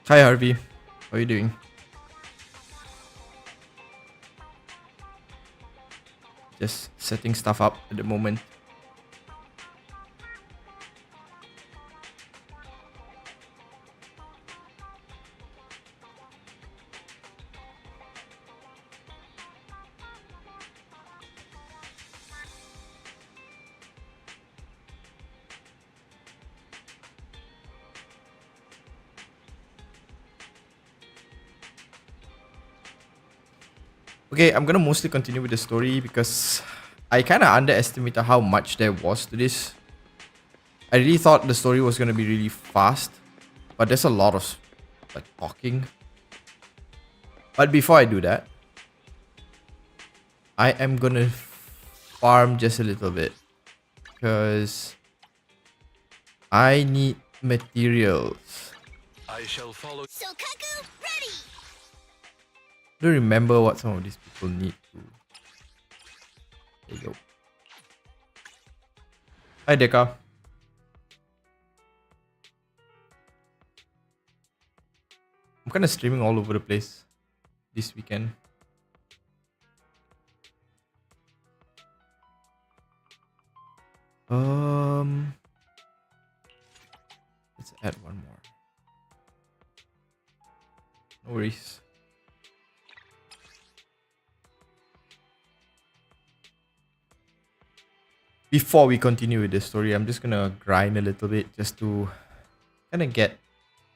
Hi Harvey, how are you doing? Just setting stuff up at the moment. Okay, I'm gonna mostly continue with the story because I kind of underestimated how much there was to this. I really thought the story was gonna be really fast, but there's a lot of like talking. But before I do that, I am gonna farm just a little bit because I need materials. I shall follow. Sokaku ready. I don't remember what some of these people need to. There you go. Hi Deka. I'm kind of streaming all over the place this weekend. Let's add one more. No worries. Before we continue with the story, I'm just gonna grind a little bit just to kind of get.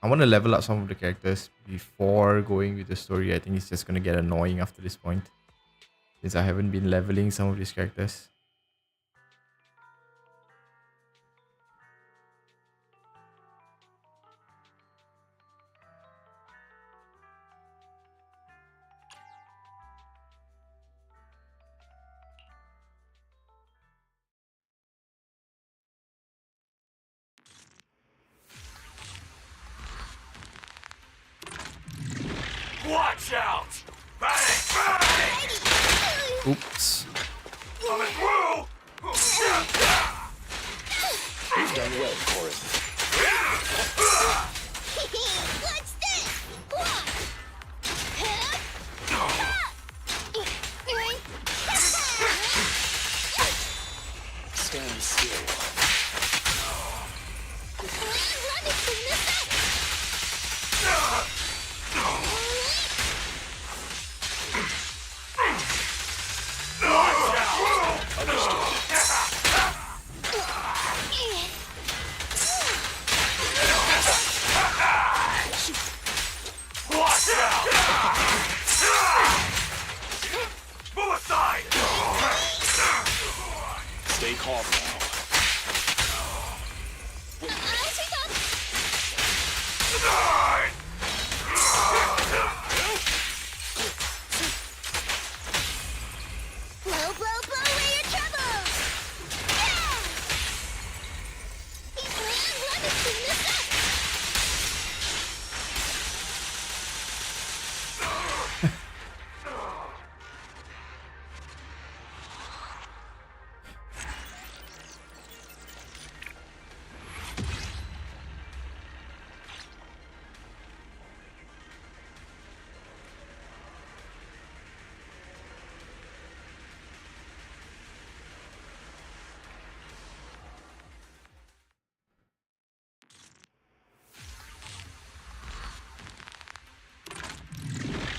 I want to level up some of the characters before going with the story. I think it's just gonna get annoying after this point, since I haven't been leveling some of these characters. Watch out! Bang! Bang! Oops. Coming through! You've done well, Chorus. What's this? Stand still. Watch out! Move aside! Stay calm now. Blow, blow, blow away your troubles! Let me clean this up!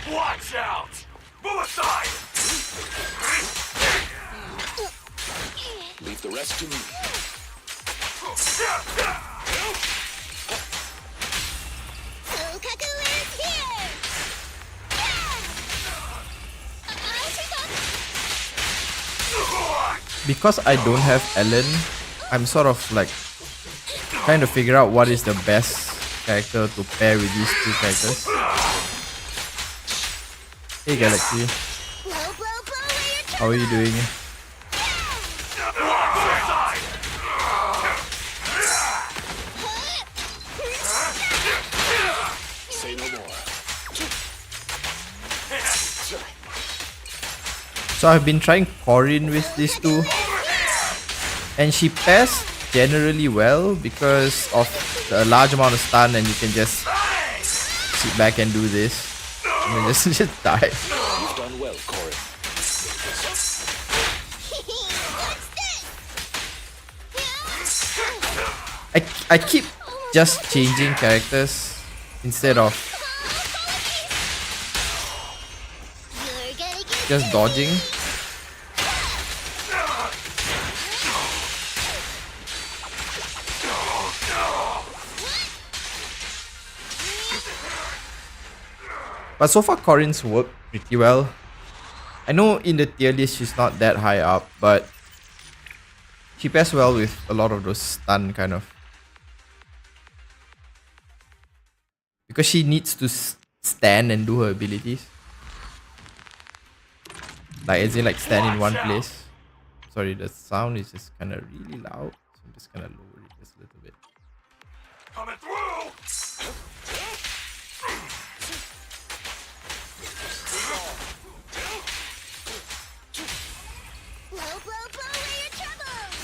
Watch out! Move aside! Leave the rest to me. Sokaku is here! Because I don't have Ellen, I'm sort of like trying to figure out what is the best character to pair with these two characters. Hey Galaxy, Blow, blow, blow away your troubles! how are you doing? Say no more. So I've been trying Corin with these two, and she pairs generally well because of the large amount of stun, and you can just sit back and do this. I mean, just die. You've done well, Corin. I keep just changing characters instead of You're gonna get just dodging. But so far Corin's worked pretty well. I know in the tier list she's not that high up, but she pairs well with a lot of those stun kind of. Because she needs to stand and do her abilities. Like as in like stand in one place. Sorry, the sound is just kind of really loud. So I'm just gonna lower it just a little bit. Coming through! blow, blow, blow away your troubles.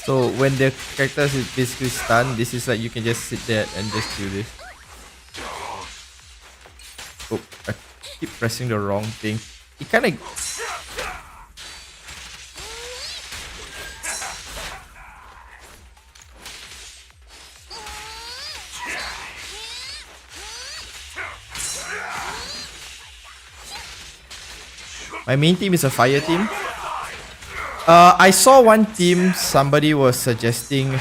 So when the character is basically stunned, this is like you can just sit there and just do this. Oh, I keep pressing the wrong thing. It kind of... My main team is a fire team. I saw one team somebody was suggesting,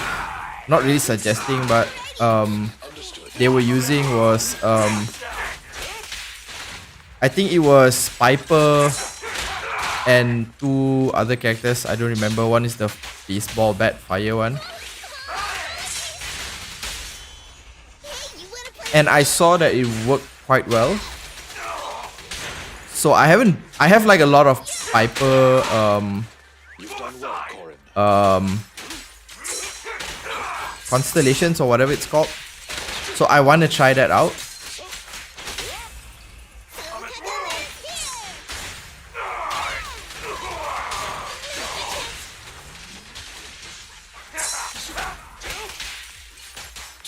not really suggesting, but they were using was I think it was Piper and two other characters. I don't remember. One is the baseball bat fire one. And I saw that it worked quite well. So I have like a lot of Piper You've done well, Corin. constellations or whatever it's called. So I want to try that out.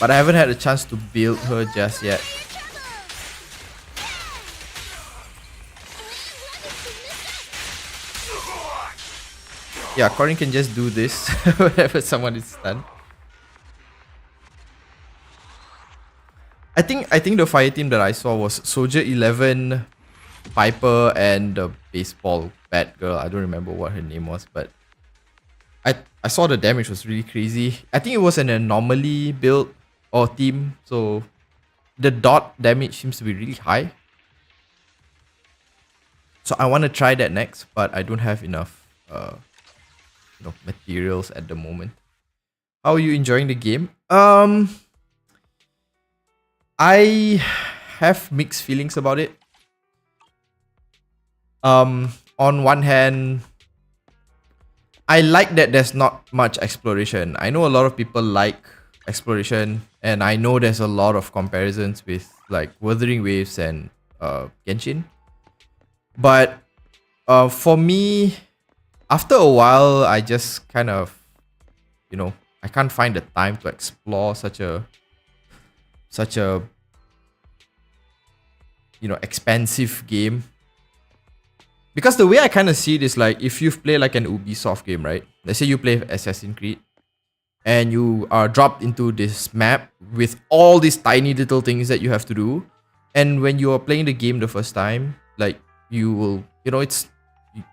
But I haven't had a chance to build her just yet. Yeah, Corin can just do this whenever someone is stunned. I think the fire team that I saw was Soldier 11, Piper, and the baseball bat girl. I don't remember what her name was, but I saw the damage was really crazy. I think it was an anomaly build or team, so the dot damage seems to be really high. So I want to try that next, but I don't have enough materials at the moment. How are you enjoying the game? I have mixed feelings about it. On one hand, I like that there's not much exploration. I know a lot of people like exploration, and I know there's a lot of comparisons with like Wuthering Waves and Genshin. But for me, after a while, I just kind of, I can't find the time to explore such a expansive game. Because the way I kind of see it is like, if you play like an Ubisoft game, right? Let's say you play Assassin's Creed and you are dropped into this map with all these tiny little things that you have to do. And when you are playing the game the first time, like you will,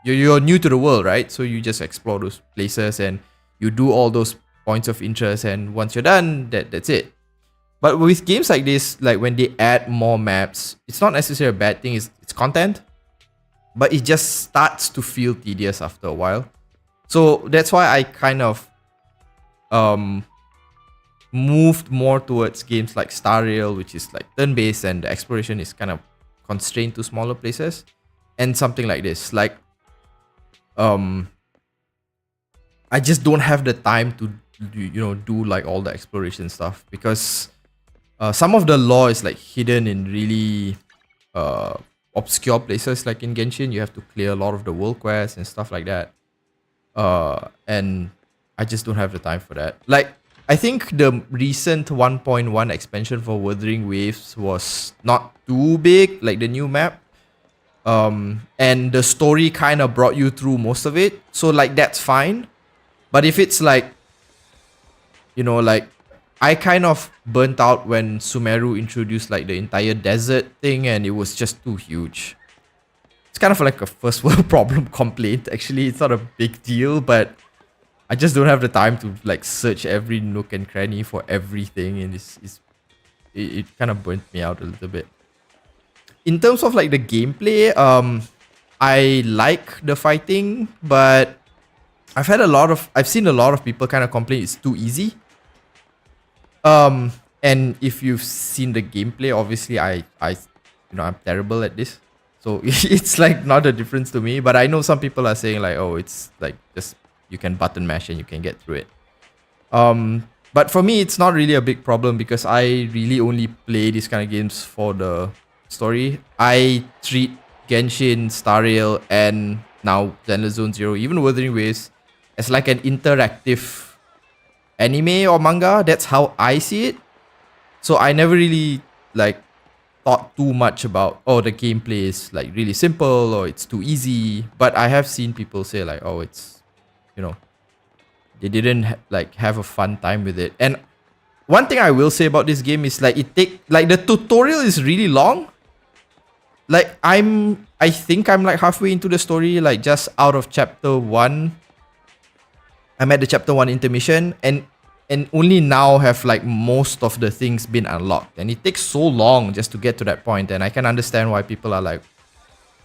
you're new to the world, right? So you just explore those places and you do all those points of interest, and once you're done, that's it. But with games like this, like when they add more maps, it's not necessarily a bad thing, it's content, but it just starts to feel tedious after a while. So that's why I kind of moved more towards games like Star Rail, which is like turn-based and the exploration is kind of constrained to smaller places, and something like this. Like I just don't have the time to do like all the exploration stuff, because some of the lore is like hidden in really obscure places. Like in Genshin, you have to clear a lot of the world quests and stuff like that, and I just don't have the time for that. Like I think the recent 1.1 expansion for Wuthering Waves was not too big, like the new map. And the story kind of brought you through most of it. So like that's fine. But if it's like, you know, like I kind of burnt out when Sumeru introduced like the entire desert thing and it was just too huge. It's kind of like a first world problem complaint. Actually, it's not a big deal, but I just don't have the time to like search every nook and cranny for everything, and it kind of burnt me out a little bit. In terms of like the gameplay, I like the fighting, but I've seen a lot of people kind of complain it's too easy. And if you've seen the gameplay, obviously I'm terrible at this. So it's like not a difference to me, but I know some people are saying like, oh, it's like just you can button mash and you can get through it. But for me, it's not really a big problem because I really only play these kind of games for the story. I treat Genshin, Star Rail, and now Zenless Zone Zero, even Wuthering Waves, as like an interactive anime or manga. That's how I see it. So I never really like thought too much about, oh, the gameplay is like really simple or it's too easy. But I have seen people say like, oh, it's, you know, they didn't like have a fun time with it. And one thing I will say about this game is like the tutorial is really long. Like I think I'm like halfway into the story, like just out of chapter 1. I'm at the chapter 1 intermission and only now have like most of the things been unlocked. And it takes so long just to get to that point. And I can understand why people are like,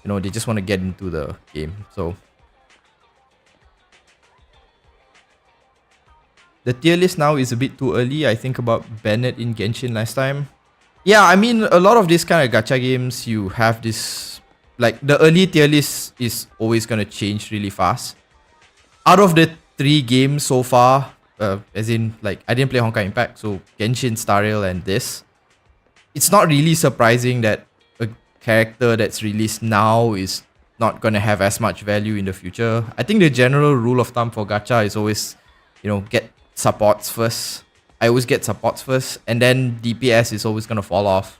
you know, they just want to get into the game. So the tier list now is a bit too early. I think about Bennett in Genshin last time. Yeah, I mean, a lot of these kind of gacha games, you have this, like the early tier list is always going to change really fast. Out of the 3 games so far, as in like I didn't play Honkai Impact, so Genshin, Star Rail, and this, it's not really surprising that a character that's released now is not going to have as much value in the future. I think the general rule of thumb for gacha is always, you know, get supports first. I always get supports first, and then DPS is always gonna fall off.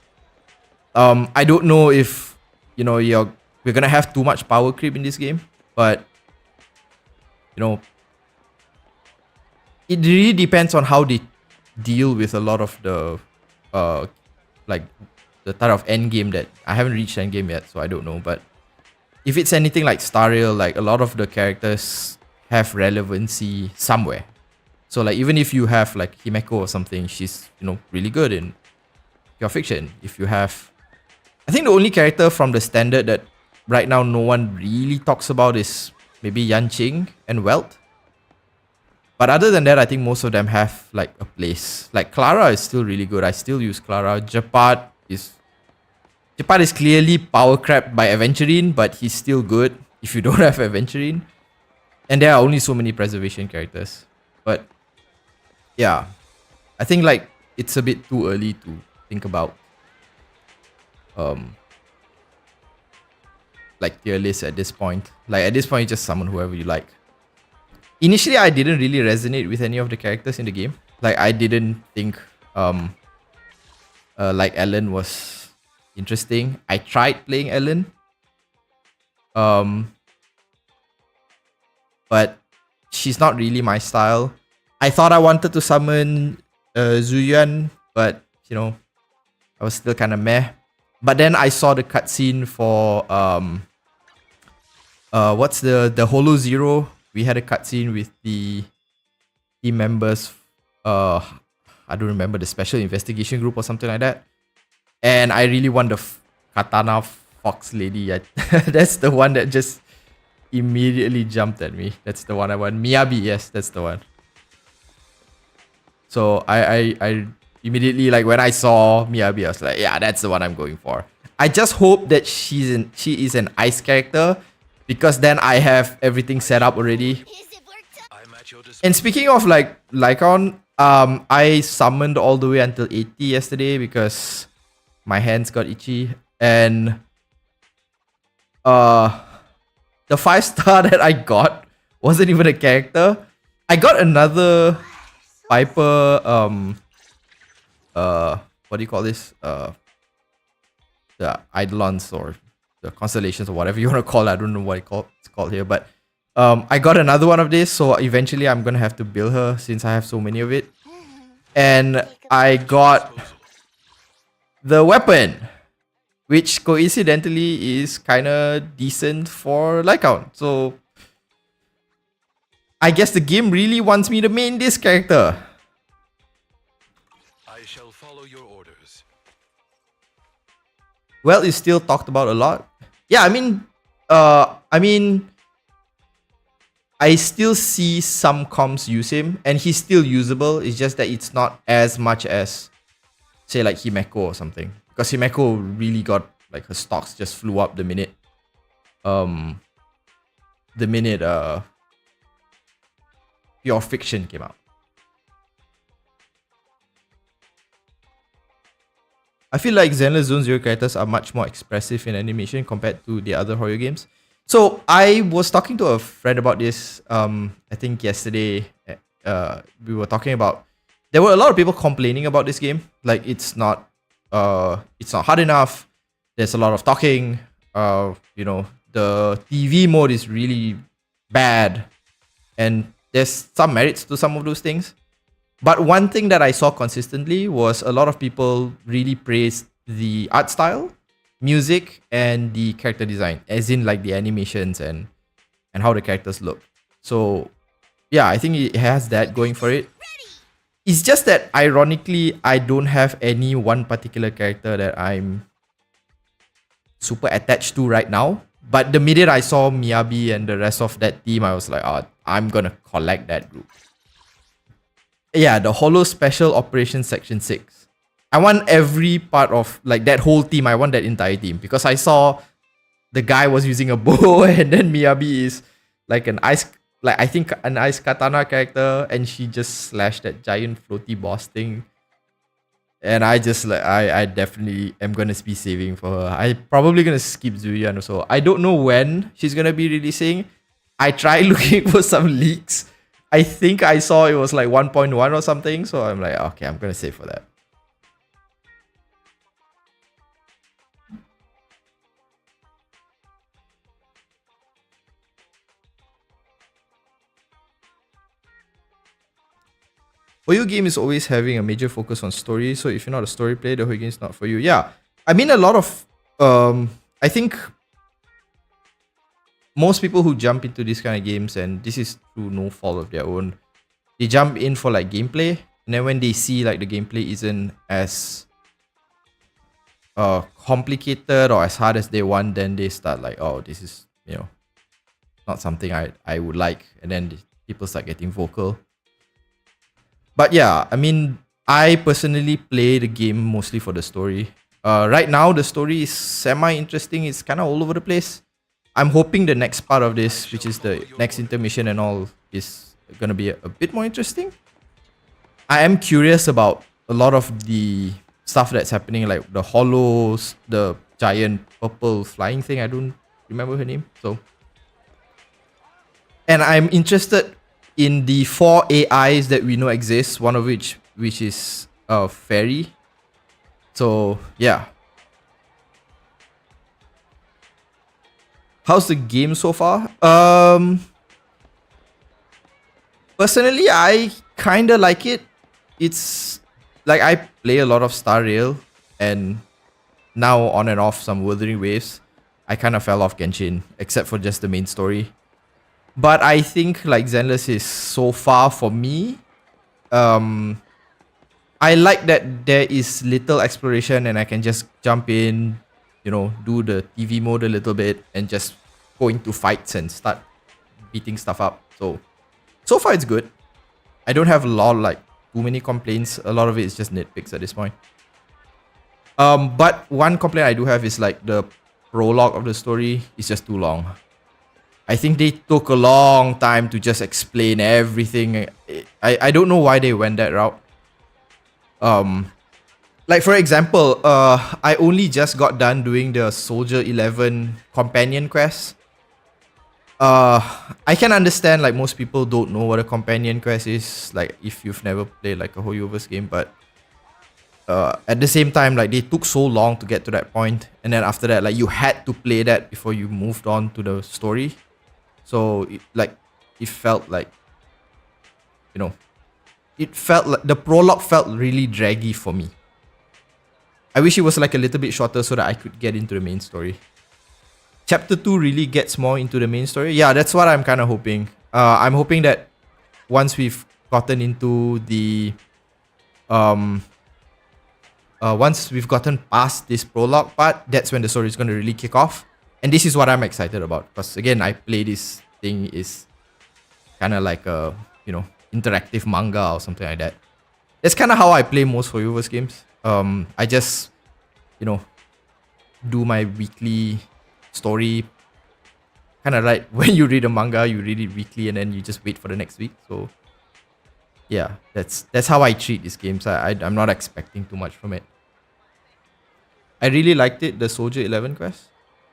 I don't know if, you know, we're gonna have too much power creep in this game, but you know, it really depends on how they deal with a lot of the like the type of end game that I haven't reached end game yet, so I don't know. But if it's anything like Star Rail, like a lot of the characters have relevancy somewhere. So like even if you have like Himeko or something, she's, you know, really good in pure fiction. If you have, I think the only character from the standard that right now no one really talks about is maybe Yanqing and Welt. But other than that, I think most of them have like a place. Like Clara is still really good. I still use Clara. Japad is clearly power crapped by Aventurine, but he's still good if you don't have Aventurine. And there are only so many preservation characters. But yeah, I think like it's a bit too early to think about like tier list at this point. Like at this point, you just summon whoever you like. Initially, I didn't really resonate with any of the characters in the game. Like I didn't think like Ellen was interesting. I tried playing Ellen, but she's not really my style. I thought I wanted to summon Zuyuan, but you know, I was still kind of meh. But then I saw the cutscene for what's the Holo Zero. We had a cutscene with the team members. I don't remember, the special investigation group or something like that. And I really want the Katana Fox lady. That's the one that just immediately jumped at me. That's the one I want. Miyabi, yes, that's the one. So I immediately, like when I saw Miyabi, I was like, yeah, that's the one I'm going for. I just hope that she is an ice character, because then I have everything set up already. Is it worked up? I'm at your disposal. And speaking of like Lycon, I summoned all the way until 80 yesterday because my hands got itchy. And the 5-star that I got wasn't even a character. I got another Piper, what do you call this? The Eidolons or the constellations or whatever you want to call it. I don't know what it's called here, but I got another one of this, so eventually I'm gonna have to build her since I have so many of it. And I got the weapon, which coincidentally is kind of decent for light count. So I guess the game really wants me to main this character. I shall follow your orders. Well, it's still talked about a lot. Yeah, I mean, I still see some comps use him, and he's still usable. It's just that it's not as much as, say, like Himeko or something. Because Himeko really got, like, her stocks just flew up the minute Pure Fiction came out. I feel like Zenless Zone Zero characters are much more expressive in animation compared to the other horror games. So I was talking to a friend about this, I think yesterday. We were talking about, there were a lot of people complaining about this game. Like it's not hard enough. There's a lot of talking. The TV mode is really bad, and there's some merits to some of those things. But one thing that I saw consistently was a lot of people really praised the art style, music, and the character design, as in like the animations and how the characters look. So yeah, I think it has that going for it. It's just that ironically, I don't have any one particular character that I'm super attached to right now. But the minute I saw Miyabi and the rest of that team, I was like, oh, I'm gonna collect that group. Yeah, the Holo Special Operations Section 6. I want every part of like that whole team. I want that entire team because I saw the guy was using a bow and then Miyabi is like an ice katana character, and she just slashed that giant floaty boss thing. And I just like I definitely am gonna be saving for her. I probably gonna skip Zuyan also. I don't know when she's gonna be releasing. I tried looking for some leaks. I think I saw it was like 1.1 or something, so I'm like, okay, I'm gonna save for that. Hoyo game is always having a major focus on story, so if you're not a story player, the Hoyo game is not for you. Yeah, I mean a lot of I think most people who jump into these kind of games, and this is through no fault of their own, they jump in for like gameplay, and then when they see like the gameplay isn't as complicated or as hard as they want, then they start like, oh, this is not something I would like, and then people start getting vocal. But yeah, I mean, I personally play the game mostly for the story. Right now, the story is semi-interesting. It's kind of all over the place. I'm hoping the next part of this, which is the next intermission and all, is going to be a bit more interesting. I am curious about a lot of the stuff that's happening, like the hollows, the giant purple flying thing. I don't remember her name. And I'm interested in the 4 AIs that we know exist, one of which is Fairy. So yeah. How's the game so far? Personally, I kinda like it. It's like I play a lot of Star Rail, and now on and off some Wuthering Waves. I kind of fell off Genshin, except for just the main story. But I think like Zenless is so far for me. I like that there is little exploration and I can just jump in, do the TV mode a little bit and just go into fights and start beating stuff up. So far it's good. I don't have too many complaints. A lot of it is just nitpicks at this point. But one complaint I do have is like the prologue of the story is just too long. I think they took a long time to just explain everything. I don't know why they went that route. Like for example, I only just got done doing the Soldier 11 companion quest. I can understand like most people don't know what a companion quest is, like if you've never played like a Hoyoverse game, but at the same time, like they took so long to get to that point, and then after that, like you had to play that before you moved on to the story. So it felt like, you know, it felt like the prologue felt really draggy for me. I wish it was like a little bit shorter so that I could get into the main story. Chapter 2 really gets more into the main story. Yeah, that's what I'm kind of hoping. I'm hoping that once we've gotten into the once we've gotten past this prologue part, that's when the story is going to really kick off. And this is what I'm excited about, because again, I play this thing is kind of like a, you know, interactive manga or something like that. That's kind of how I play most Hoyoverse games. I just, you know, do my weekly story. Kind of like when you read a manga, you read it weekly and then you just wait for the next week. So yeah, that's how I treat these games. I'm not expecting too much from it. I really liked it, the Soldier 11 quest.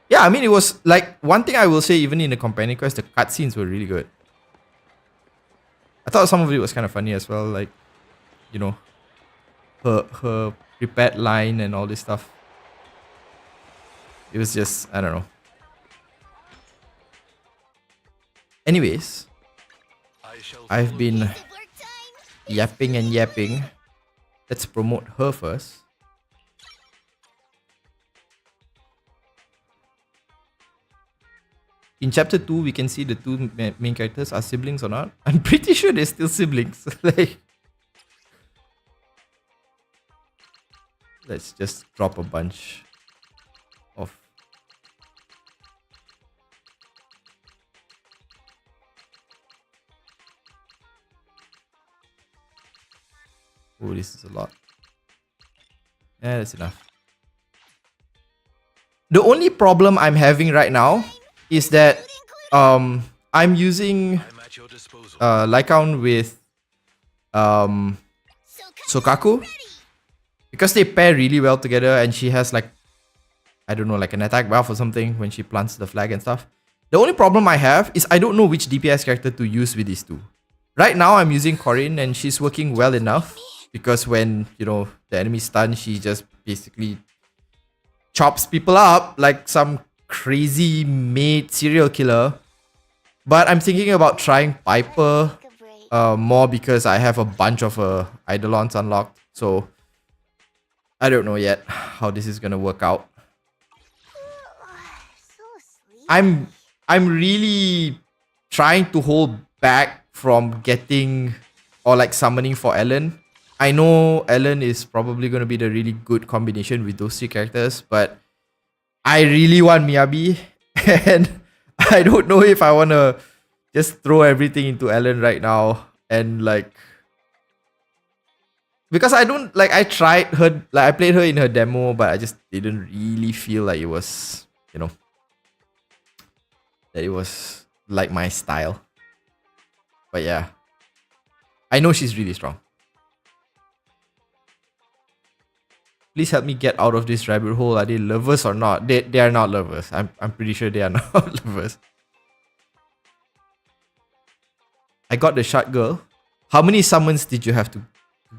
Yeah, I mean, it was like, one thing I will say, even in the companion quest, the cutscenes were really good. I thought some of it was kind of funny as well, like, you know, her prepared line and all this stuff. It was just, I don't know. Anyways, I've been Work time. yapping and yapping. Let's promote her first. In chapter 2, we can see the two main characters are siblings or not. I'm pretty sure they're still siblings. Like, let's just drop a bunch of. Oh, this is a lot. Yeah, that's enough. The only problem I'm having right now is that I'm using I'm at your disposal. Lycaon with Sokaku, because they pair really well together, and she has like, I don't know, like an attack buff or something when she plants the flag and stuff. The only problem I have is I don't know which DPS character to use with these two. Right now I'm using Corinne and she's working well enough, because when, you know, the enemy's stunned, she just basically chops people up like some crazy made serial killer. But I'm thinking about trying Piper Take a break. more, because I have a bunch of Eidolons unlocked. So I don't know yet how this is gonna work out. So sleepy. I'm really trying to hold back from getting or like summoning for Ellen. I know Ellen is probably gonna be the really good combination with those three characters, but I really want Miyabi, and I don't know if I wanna just throw everything into Ellen right now, and like, because I don't like, I tried her, like I played her in her demo, but I just didn't really feel like it was, you know, that it was like my style. But yeah, I know she's really strong. Please help me get out of this rabbit hole. Are they lovers or not? They are not lovers. I'm pretty sure they are not lovers. I got the shot girl. How many summons did you have to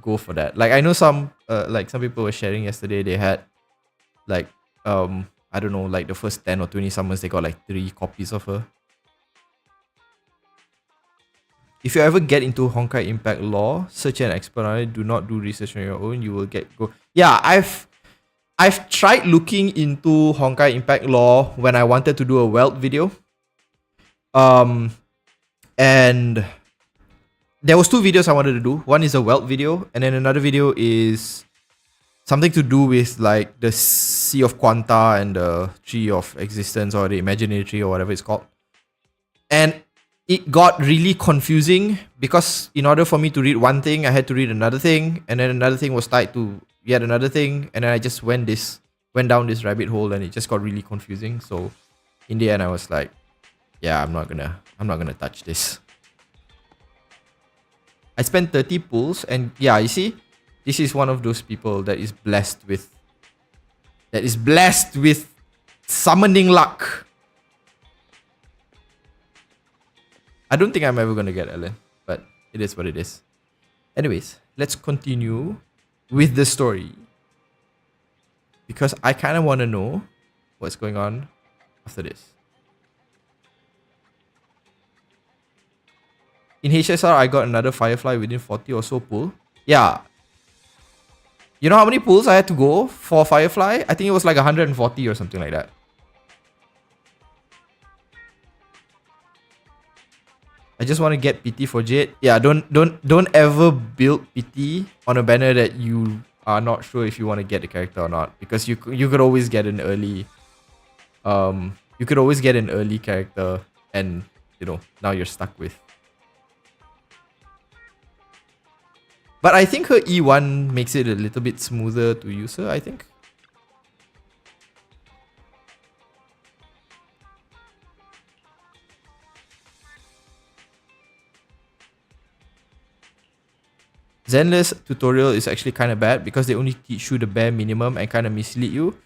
go for that? Like, I know some people were sharing yesterday, they had like I don't know, like the first 10 or 20 summons, they got like 3 copies of her. If you ever get into Honkai Impact lore, search and expert on it. Do not do research on your own. You will get go. Yeah, I've tried looking into Honkai Impact lore when I wanted to do a Welt video. And there was 2 videos I wanted to do. One is a Welt video, and then another video is something to do with like the Sea of Quanta and the Tree of Existence, or the Imaginary Tree, or whatever it's called. And it got really confusing, because in order for me to read one thing, I had to read another thing, and then another thing was tied to yet another thing, and then I just went down this rabbit hole, and it just got really confusing. So in the end, I was like, yeah, I'm not gonna touch this. I spent 30 pulls, and yeah, you see, this is one of those people that is blessed with summoning luck. I don't think I'm ever gonna get Ellen, but it is what it is. Anyways, let's continue with the story because I kind of want to know what's going on after this. In HSR, I got another Firefly within 40 or so pull. Yeah. You know how many pulls I had to go for Firefly? I think it was like 140 or something like that. I just want to get PT for Jade. Yeah, don't ever build PT on a banner that you are not sure if you want to get the character or not, because you could always get an early you could always get an early character and now you're stuck with. But I think her E1 makes it a little bit smoother to use her, I think. Zenless tutorial is actually kind of bad because they only teach you the bare minimum and kind of mislead you.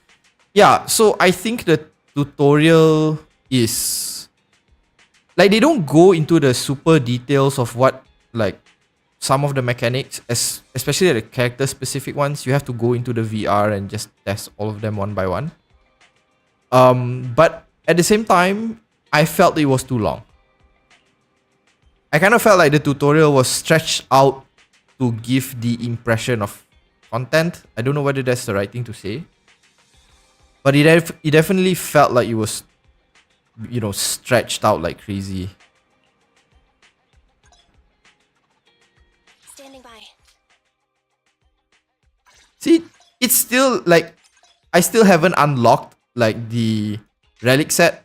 Yeah, so I think the tutorial is like they don't go into the super details of what like some of the mechanics, especially the character specific ones. You have to go into the VR and just test all of them one by one. But at the same time, I felt it was too long. I kind of felt like the tutorial was stretched out to give the impression of content. I don't know whether that's the right thing to say, but it definitely felt like it was, stretched out like crazy. Standing by. See, it's still like I still haven't unlocked like the relic set.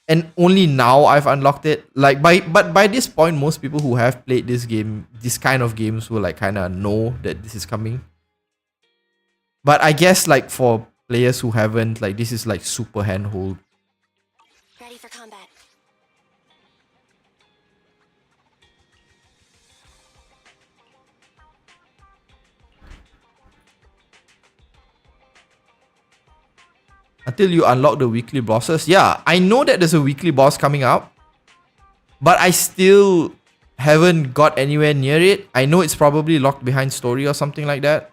And only now I've unlocked it. Like by this point, most people who have played this kind of games will like kind of know that this is coming. But I guess like for players who haven't, like this is like super handhold. Ready for combat. Until you unlock the weekly bosses. Yeah, I know that there's a weekly boss coming up, but I still haven't got anywhere near it. I know it's probably locked behind story or something like that,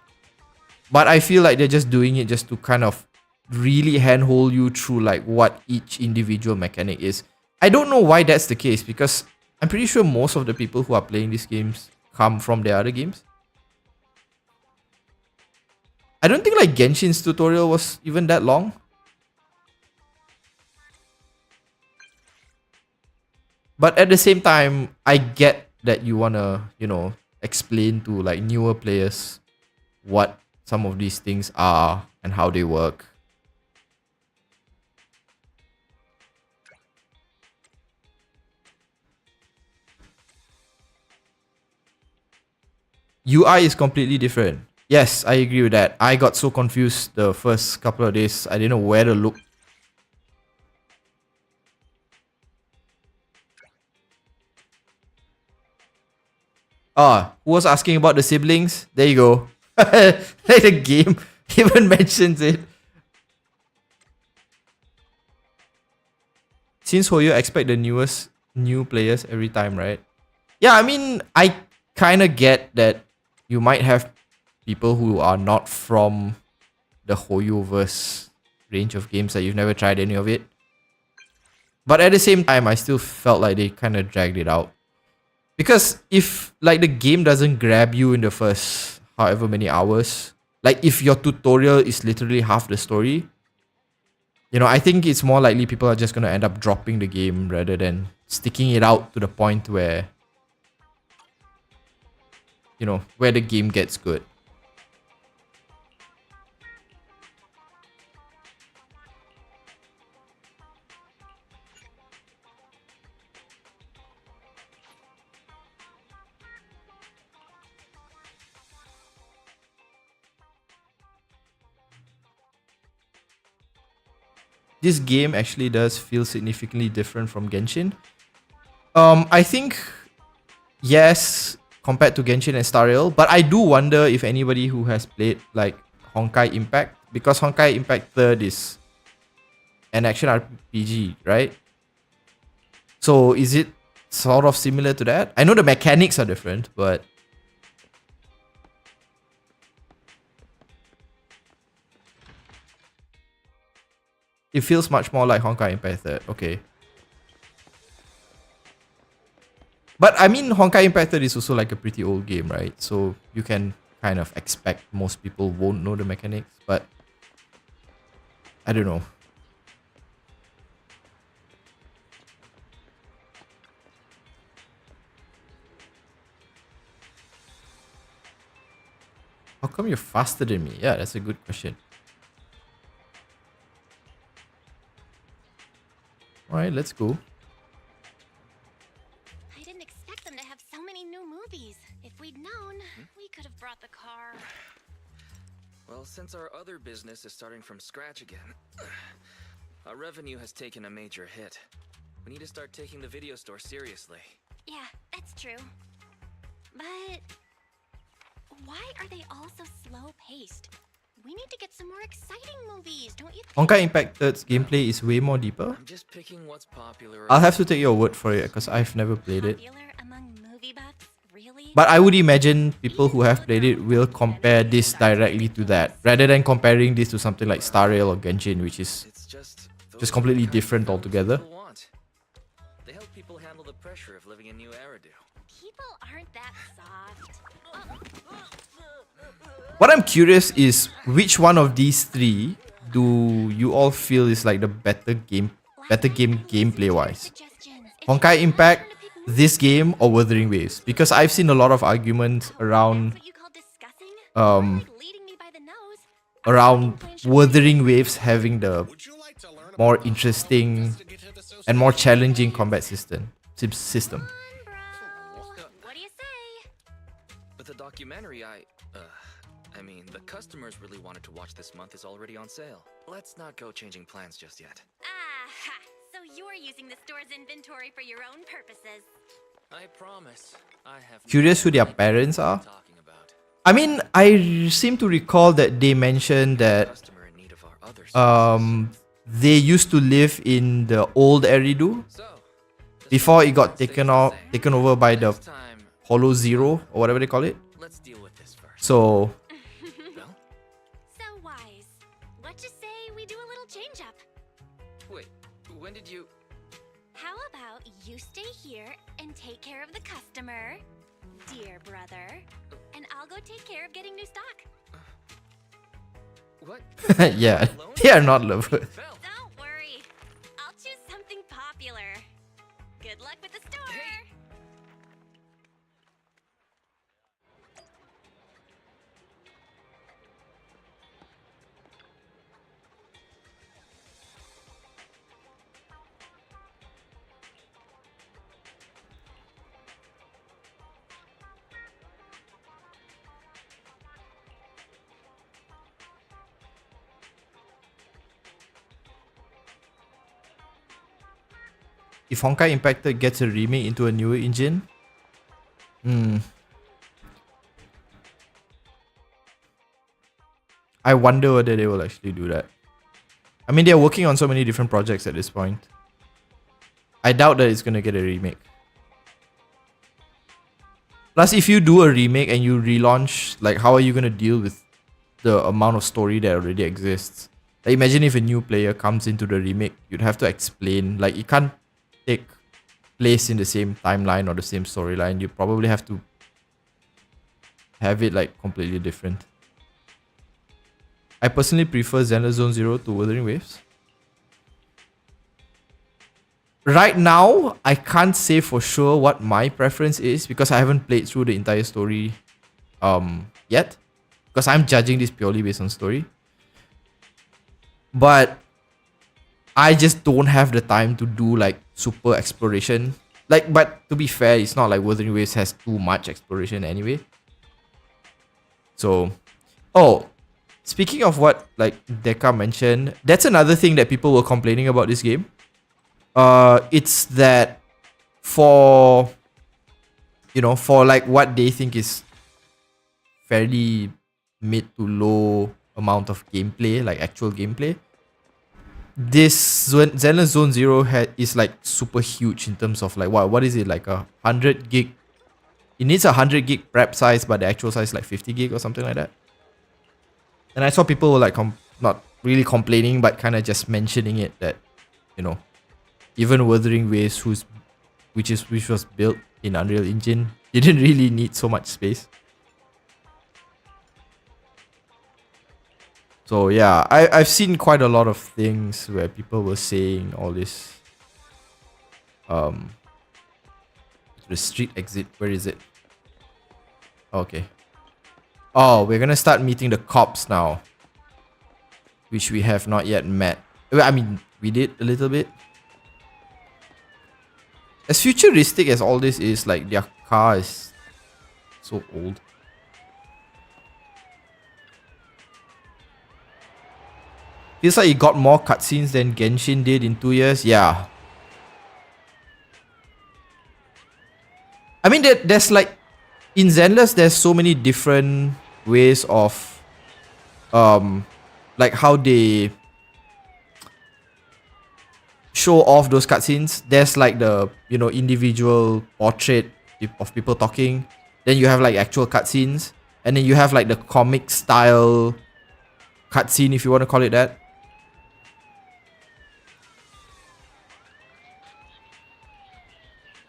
but I feel like they're just doing it just to kind of really handhold you through like what each individual mechanic is. I don't know why that's the case, because I'm pretty sure most of the people who are playing these games come from their other games. I don't think like Genshin's tutorial was even that long. But at the same time, I get that you wanna, explain to like newer players what some of these things are and how they work. UI is completely different. Yes, I agree with that. I got so confused the first couple of days. I didn't know where to look. Who was asking about the siblings? There you go. Like the game even mentions it. Since Hoyo expect the new players every time, right? Yeah, I mean, I kind of get that you might have people who are not from the Hoyoverse range of games, that you've never tried any of it. But at the same time, I still felt like they kind of dragged it out. Because if like the game doesn't grab you in the first however many hours, like if your tutorial is literally half the story, I think it's more likely people are just going to end up dropping the game rather than sticking it out to the point where, where the game gets good. This game actually does feel significantly different from Genshin. I think, yes, compared to Genshin and Star Rail, but I do wonder if anybody who has played like Honkai Impact, because Honkai Impact 3rd is an action RPG, right? So is it sort of similar to that? I know the mechanics are different, but it feels much more like Honkai Impact 3rd. Okay. But I mean, Honkai Impact 3rd is also like a pretty old game, right? So you can kind of expect most people won't know the mechanics, but I don't know. How come you're faster than me? Yeah, that's a good question. Alright, let's go. I didn't expect them to have so many new movies. If we'd known, we could have brought the car. Well, since our other business is starting from scratch again, our revenue has taken a major hit. We need to start taking the video store seriously. Yeah, that's true. But why are they all so slow-paced? We need to get some more exciting movies, don't you think? Honkai Impact 3rd's gameplay is way more deeper. I'm just picking what's popular. I'll have to take your word for it because I've never played it. Popular among movie buffs? Really? But I would imagine people who have played it will compare this directly to that, rather than comparing this to something like Star Rail or Genshin, which is It's just completely different altogether. people want. They help people handle the pressure of living in New Era do. People aren't that soft. What I'm curious is which one of these three do you all feel is like the better game gameplay wise? Honkai Impact, this game, or Wuthering Waves? Because I've seen a lot of arguments around around Wuthering Waves having the more interesting and more challenging combat system. What do you say? But the documentary I mean, the customers really wanted to watch this month is already on sale. Let's not go changing plans just yet. Ah, so you're using the store's inventory for your own purposes. I promise. I have Curious who their parents are? I mean, I seem to recall that they mentioned that Customer in need of our other they used to live in the old Eridu So, before it got taken over by the this time, Hollow Zero or whatever they call it. let's deal with this first. So Well, So wise. What you say we do a little change up? wait, when did you... How about you stay here and take care of the customer, dear brother, and I'll go take care of getting new stock. What? yeah, they are not lovers. Fell. Don't worry. I'll choose something popular. Good luck with the store. If Honkai Impact gets a remake into a newer engine, I wonder whether they will actually do that. I mean, they're working on so many different projects at this point. I doubt that it's gonna get a remake. Plus, if you do a remake and you relaunch, like, how are you gonna deal with the amount of story that already exists? Like, imagine if a new player comes into the remake, you'd have to explain, like, it can't take place in the same timeline or the same storyline. You probably have to have it like completely different. I personally prefer Zenless Zone Zero to Wuthering Waves. Right now, I can't say for sure what my preference is because I haven't played through the entire story yet. Because I'm judging this purely based on story. But I just don't have the time to do like super exploration. Like, but to be fair, it's not like Wuthering Waves has too much exploration anyway. So, oh, speaking of what like Deka mentioned, that's another thing that people were complaining about this game. It's that for like what they think is fairly mid to low amount of gameplay, like actual gameplay, this Zenless Zone Zero is like super huge in terms of like what is it, like 100 gig? It needs 100 gig prep size, but the actual size is like 50 gig or something like that. And I saw people were like not really complaining, but kind of just mentioning it that, you know, even Wuthering Waves, which was built in Unreal Engine, didn't really need so much space. So yeah, I've seen quite a lot of things where people were saying all this. The street exit, where is it? Okay. Oh, we're gonna start meeting the cops now, which we have not yet met. Well, I mean, we did a little bit. As futuristic as all this is, like their car is so old. Feels like it got more cutscenes than Genshin did in 2 years. Yeah. I mean, there's like, in Zenless, there's so many different ways of, like how they show off those cutscenes. There's like the, you know, individual portrait of people talking. Then you have like actual cutscenes. And then you have like the comic style cutscene, if you want to call it that.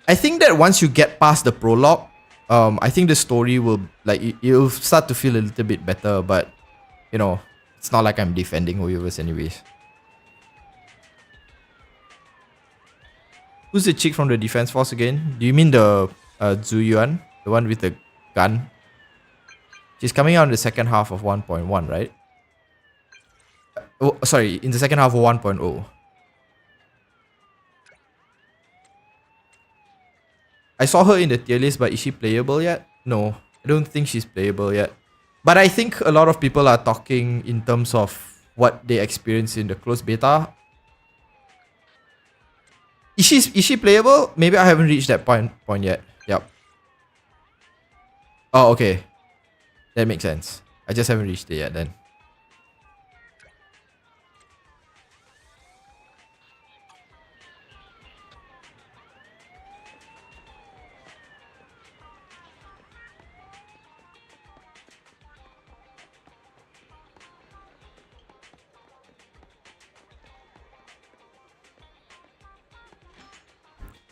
I think that once you get past the prologue, I think the story will, like, you'll start to feel a little bit better, but, you know, it's not like I'm defending Hoyoverse anyways. Who's the chick from the defense force again? Do you mean the Zuyuan? The one with the gun? She's coming out in the second half of 1.1, right? Oh, sorry, in the second half of 1.0. I saw her in the tier list, but is she playable yet? No, I don't think she's playable yet. But I think a lot of people are talking in terms of what they experienced in the closed beta. Is she playable? Maybe I haven't reached that point yet. Yep. Oh, okay. That makes sense. I just haven't reached it yet then.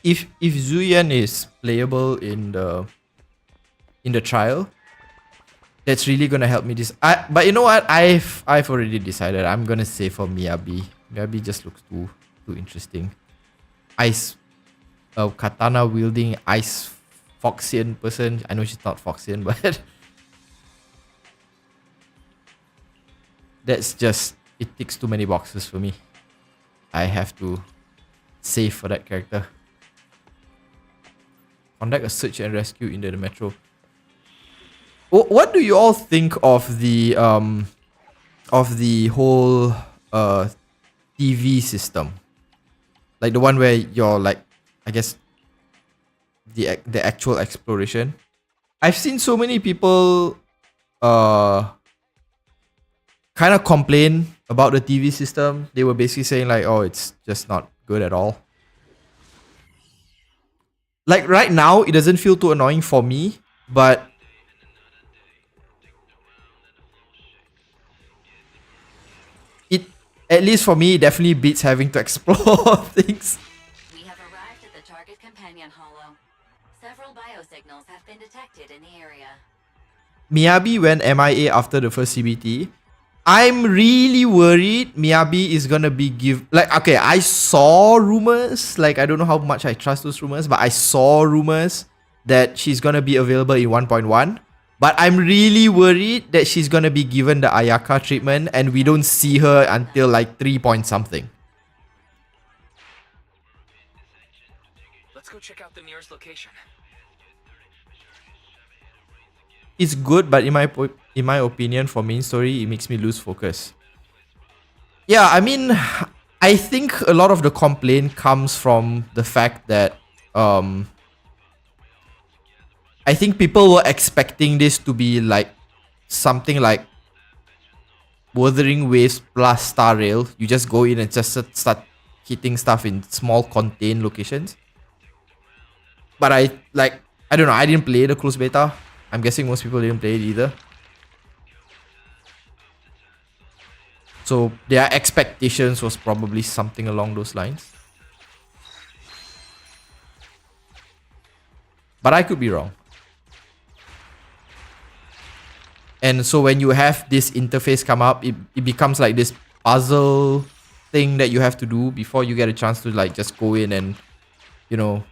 If Zuyan is playable in the trial, that's really gonna help me but you know what? I've already decided I'm gonna say for Miyabi. Miyabi just looks too interesting. Ice katana wielding ice Foxian person. I know she's not Foxian, but that's just, it ticks too many boxes for me. I have to save for that character. Conduct a search and rescue in the metro. What do you all think of the whole TV system? Like the one where you're like, I guess, the actual exploration. I've seen so many people kind of complain about the TV system. They were basically saying like, oh, it's just not good at all. Like right now, it doesn't feel too annoying for me, but it, at least for me, it definitely beats having to explore things. We have arrived at the target companion hollow. Several biosignals have been detected in the area. Miyabi went MIA after the first CBT. I'm really worried Miyabi is gonna be okay, I saw rumors, like I don't know how much I trust those rumors, but I saw rumors that she's gonna be available in 1.1. But I'm really worried that she's gonna be given the Ayaka treatment and we don't see her until like 3 point something. Let's go check out the nearest location. It's good, but in my opinion, for main story, it makes me lose focus. Yeah, I mean, I think a lot of the complaint comes from the fact that I think people were expecting this to be like something like Wuthering Waves plus Star Rail. You just go in and just start hitting stuff in small contained locations. But I don't know, I didn't play the closed beta. I'm guessing most people didn't play it either. So their expectations was probably something along those lines. But I could be wrong. And so when you have this interface come up, it becomes like this puzzle thing that you have to do before you get a chance to like just go in and, you know,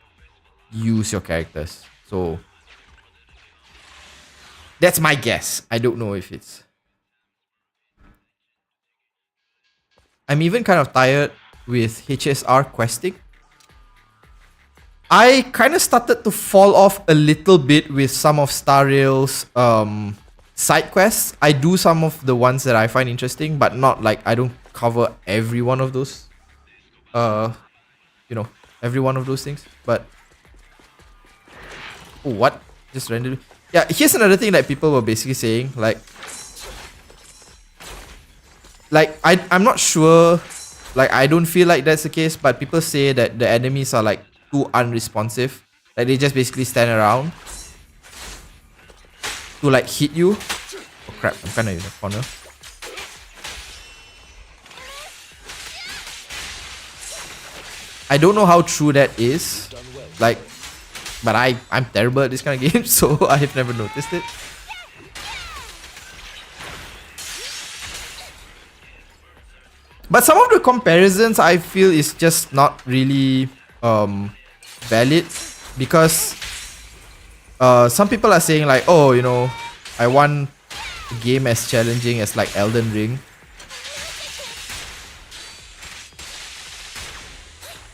use your characters. So that's my guess. I don't know if it's... I'm even kind of tired with HSR questing. I kind of started to fall off a little bit with some of Star Rail's side quests. I do some of the ones that I find interesting, but not like I don't cover every one of those. You know, every one of those things. But oh, what? Just randomly. Yeah, here's another thing that people were basically saying, like I'm not sure, like I don't feel like that's the case, but people say that the enemies are like too unresponsive. Like they just basically stand around to like hit you. Oh crap, I'm kinda in the corner. I don't know how true that is. Like, but I'm terrible at this kind of game, so I have never noticed it. But some of the comparisons I feel is just not really valid, because some people are saying like, oh, you know, I want a game as challenging as like Elden Ring.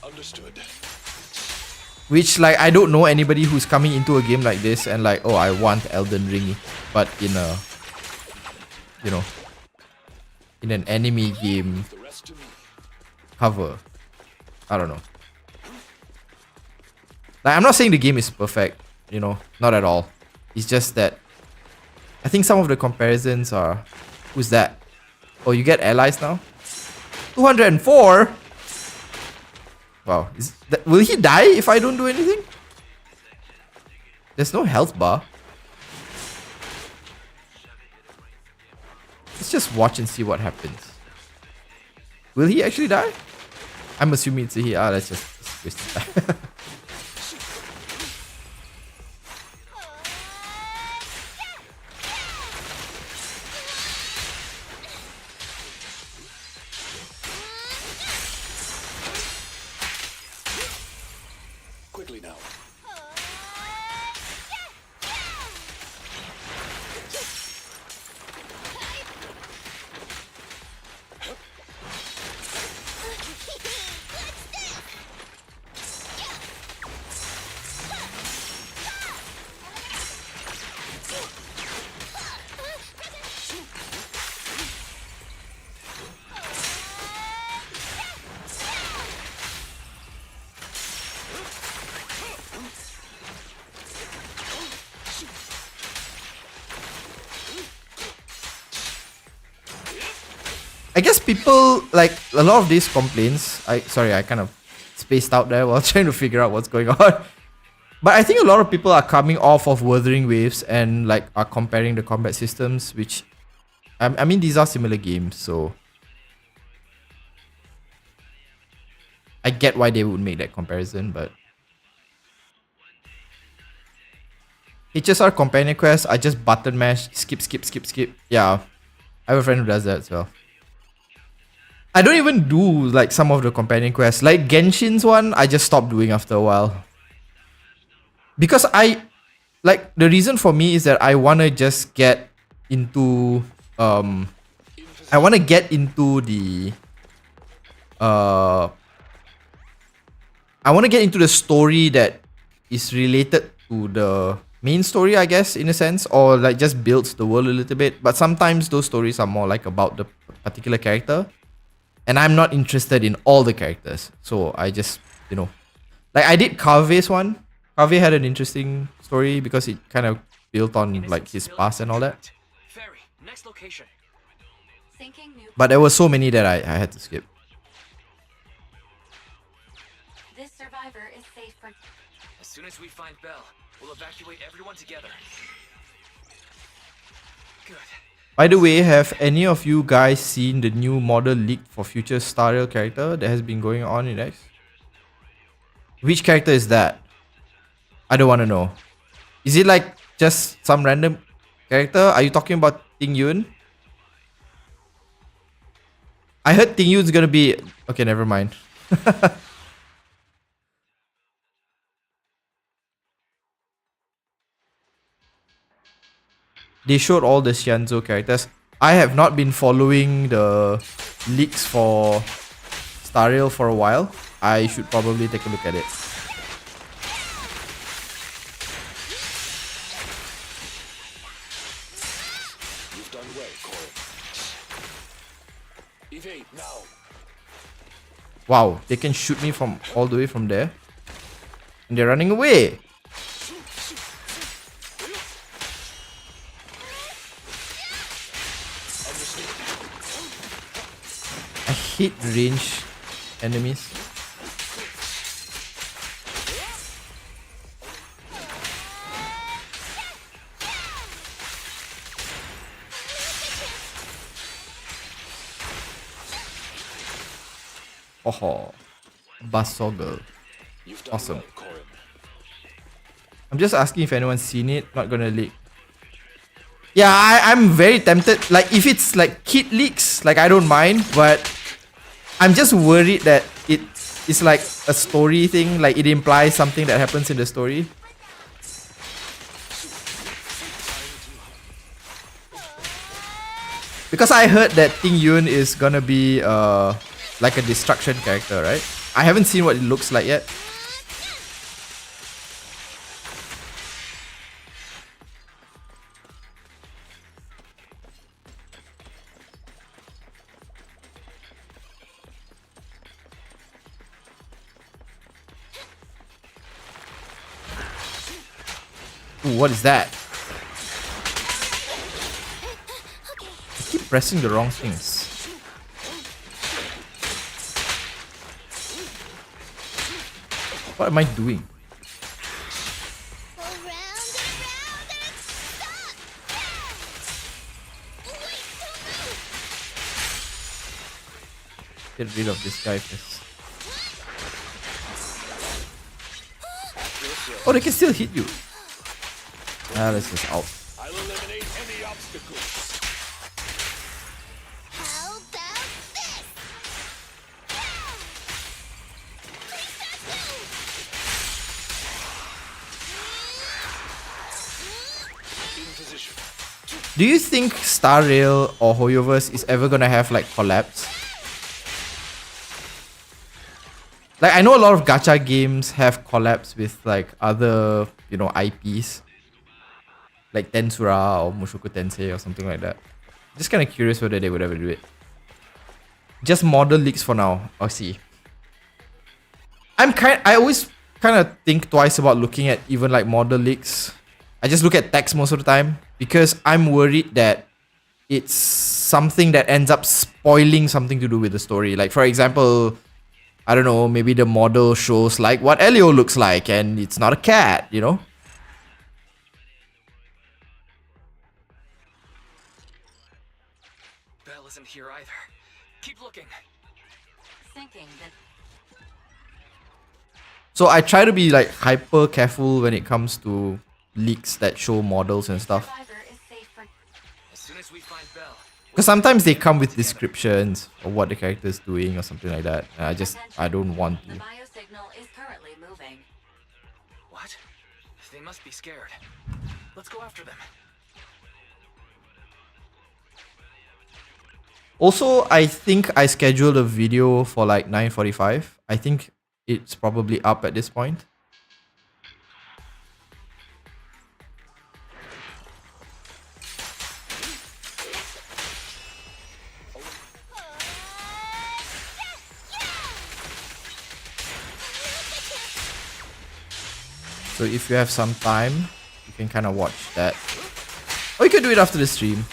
Understood. Which like I don't know anybody who's coming into a game like this and like, oh, I want Elden Ring, but in a, you know, in an anime game cover. I don't know. Like I'm not saying the game is perfect, you know, not at all. It's just that I think some of the comparisons are, who's that? Oh, you get allies now? 204? Wow. Will he die if I don't do anything? There's no health bar. Let's just watch and see what happens. Will he actually die? I'm assuming it's a he. Let's just waste his time. Quickly now. I guess people, like, a lot of these complaints, sorry, I kind of spaced out there while trying to figure out what's going on. But I think a lot of people are coming off of Wuthering Waves and like are comparing the combat systems, which, I mean, these are similar games, so I get why they would make that comparison, but HSR companion quests are just button mash, skip, skip, skip, skip. Yeah, I have a friend who does that as well. I don't even do like some of the companion quests. Like Genshin's one, I just stopped doing after a while. Because the reason for me is that I want to just get into, I want to get into the, I want to get into the story that is related to the main story, I guess, in a sense, or like just builds the world a little bit. But sometimes those stories are more like about the particular character. And I'm not interested in all the characters. So I just, you know, like I did Kave's one. Kave had an interesting story because it kind of built on like his past and all that. Ferry, next location. Syncing new. But there were so many that I had to skip. This survivor is safe for. As soon as we find Belle, we'll evacuate everyone together. Good. By the way, have any of you guys seen the new model leaked for future Star Rail character that has been going on in X? Which character is that? I don't want to know. Is it like just some random character? Are you talking about Ting Yun? I heard Ting Yun's gonna be... Okay, never mind. They showed all the Xianzhou characters. I have not been following the leaks for Star Rail for a while. I should probably take a look at it. You've done well, Corin. Evade now. Wow, they can shoot me from all the way from there. And they're running away. I hate range enemies. Oh, Basoggle. You've done Awesome. well, Corin. I'm just asking if anyone's seen it. Not gonna leak. Yeah, I'm very tempted. Like, if it's like kid leaks, like I don't mind, but I'm just worried that it's like a story thing. Like it implies something that happens in the story. Because I heard that Ting Yun is gonna be like a destruction character, right? I haven't seen what it looks like yet. Ooh, what is that? I keep pressing the wrong things. What am I doing? Go round and round and stop! Wait, don't move! Get rid of this guy first. Oh, they can still hit you. Ah, let's just out. I'll eliminate any obstacles. How about this? In position. Do you think Star Rail or Hoyoverse is ever gonna have like collabs? Like, I know a lot of gacha games have collabs with like other, you know, IPs. Like Tensura or Mushoku Tensei or something like that. Just kind of curious whether they would ever do it. Just model leaks for now. I'll see. I always kind of think twice about looking at even like model leaks. I just look at text most of the time because I'm worried that it's something that ends up spoiling something to do with the story. Like, for example, I don't know, maybe the model shows like what Elio looks like and it's not a cat, you know? Belle isn't here either. Keep looking. Syncing the. So I try to be like hyper careful when it comes to leaks that show models and stuff. Survivor is safe for. As soon as we find Belle. Because sometimes they come with descriptions of what the character is doing or something like that. And I don't want The to. biosignal is currently moving. What? They must be scared. Let's go after them. Also, I think I scheduled a video for like 9:45. I think it's probably up at this point. So if you have some time, you can kind of watch that. Or you can do it after the stream.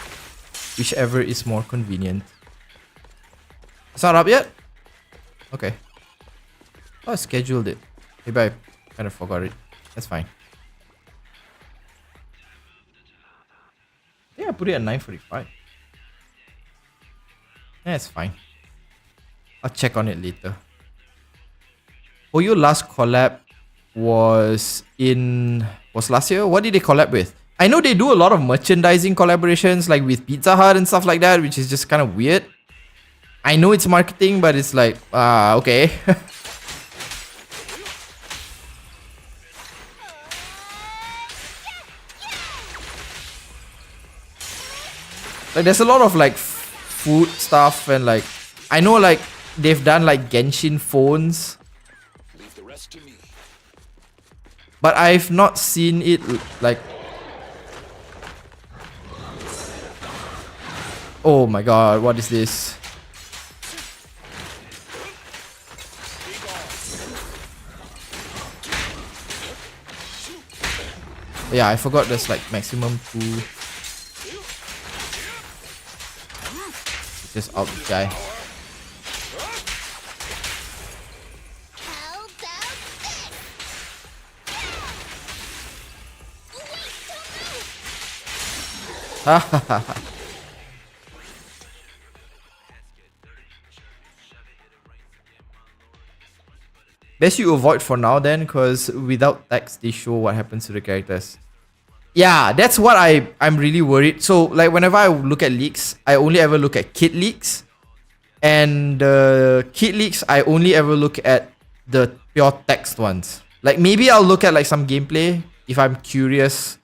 Whichever is more convenient. It's not up yet? Okay. Oh, I scheduled it. Maybe I kind of forgot it. That's fine. Yeah, I put it at 9:45. Yeah, it's fine. I'll check on it later. Oh, your last collab was last year? What did they collab with? I know they do a lot of merchandising collaborations like with Pizza Hut and stuff like that, which is just kind of weird. I know it's marketing, but it's like, okay. Like there's a lot of like food stuff and like I know like they've done like Genshin phones, Leave the rest to me. but I've not seen it like. Oh my god, what is this? Yeah, I forgot there's like maximum 2. Just out the guy. How about this? Wait, don't move! Ha ha ha. Best you avoid for now then, because without text they show what happens to the characters. Yeah, that's what I'm really worried. So like whenever I look at leaks, I only ever look at kit leaks. And the kit leaks, I only ever look at the pure text ones. Like maybe I'll look at like some gameplay if I'm curious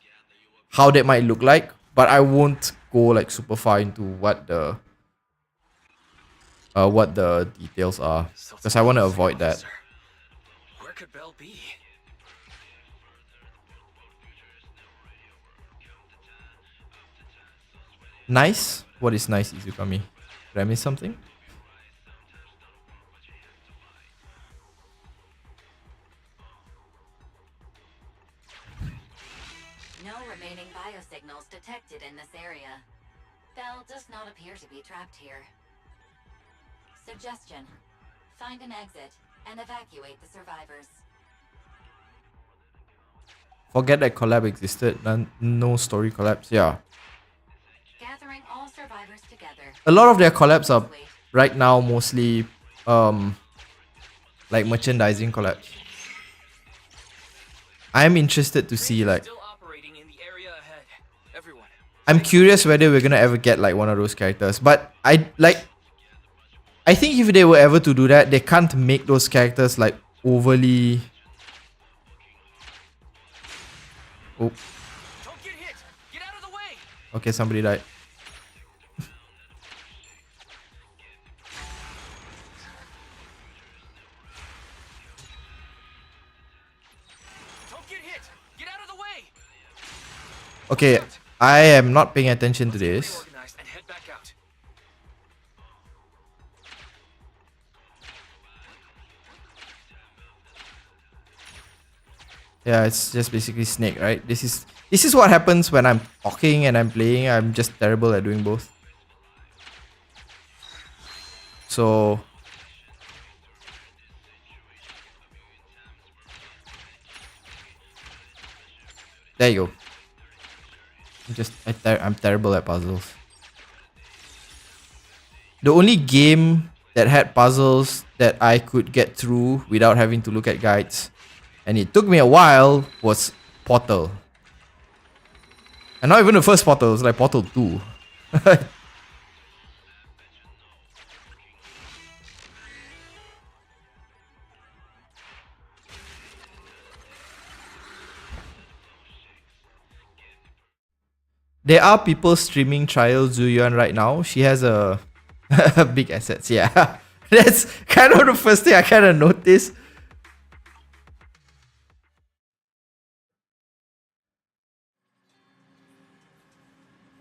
how that might look like. But I won't go like super far into what the details are. Because I want to avoid that. Where could Belle be? Nice? What is nice, Izukami? Did I miss something? No remaining biosignals detected in this area. Belle does not appear to be trapped here. Suggestion. Find an exit and evacuate the survivors. Forget that collab existed. No story collabs. Yeah. Gathering all survivors together. A lot of their collabs are right now mostly like merchandising collabs. I'm interested to see like Still operating in the area ahead. Everyone. I'm curious whether we're gonna ever get like one of those characters. But I think if they were ever to do that, they can't make those characters like overly. Oh, Don't get hit! Get out of the way! okay, somebody died. Don't get hit! Get out of the way! Okay, I am not paying attention to this. Reorganize and head back out. Yeah, it's just basically Snake, right? This is what happens when I'm talking and I'm playing. I'm just terrible at doing both. So there you go. I'm terrible at puzzles. The only game that had puzzles that I could get through without having to look at guides, and it took me a while, was Portal. And not even the first Portal, it was like Portal 2. There are people streaming Trial Zuyuan right now. She has a big assets, yeah. That's kind of the first thing I kind of noticed.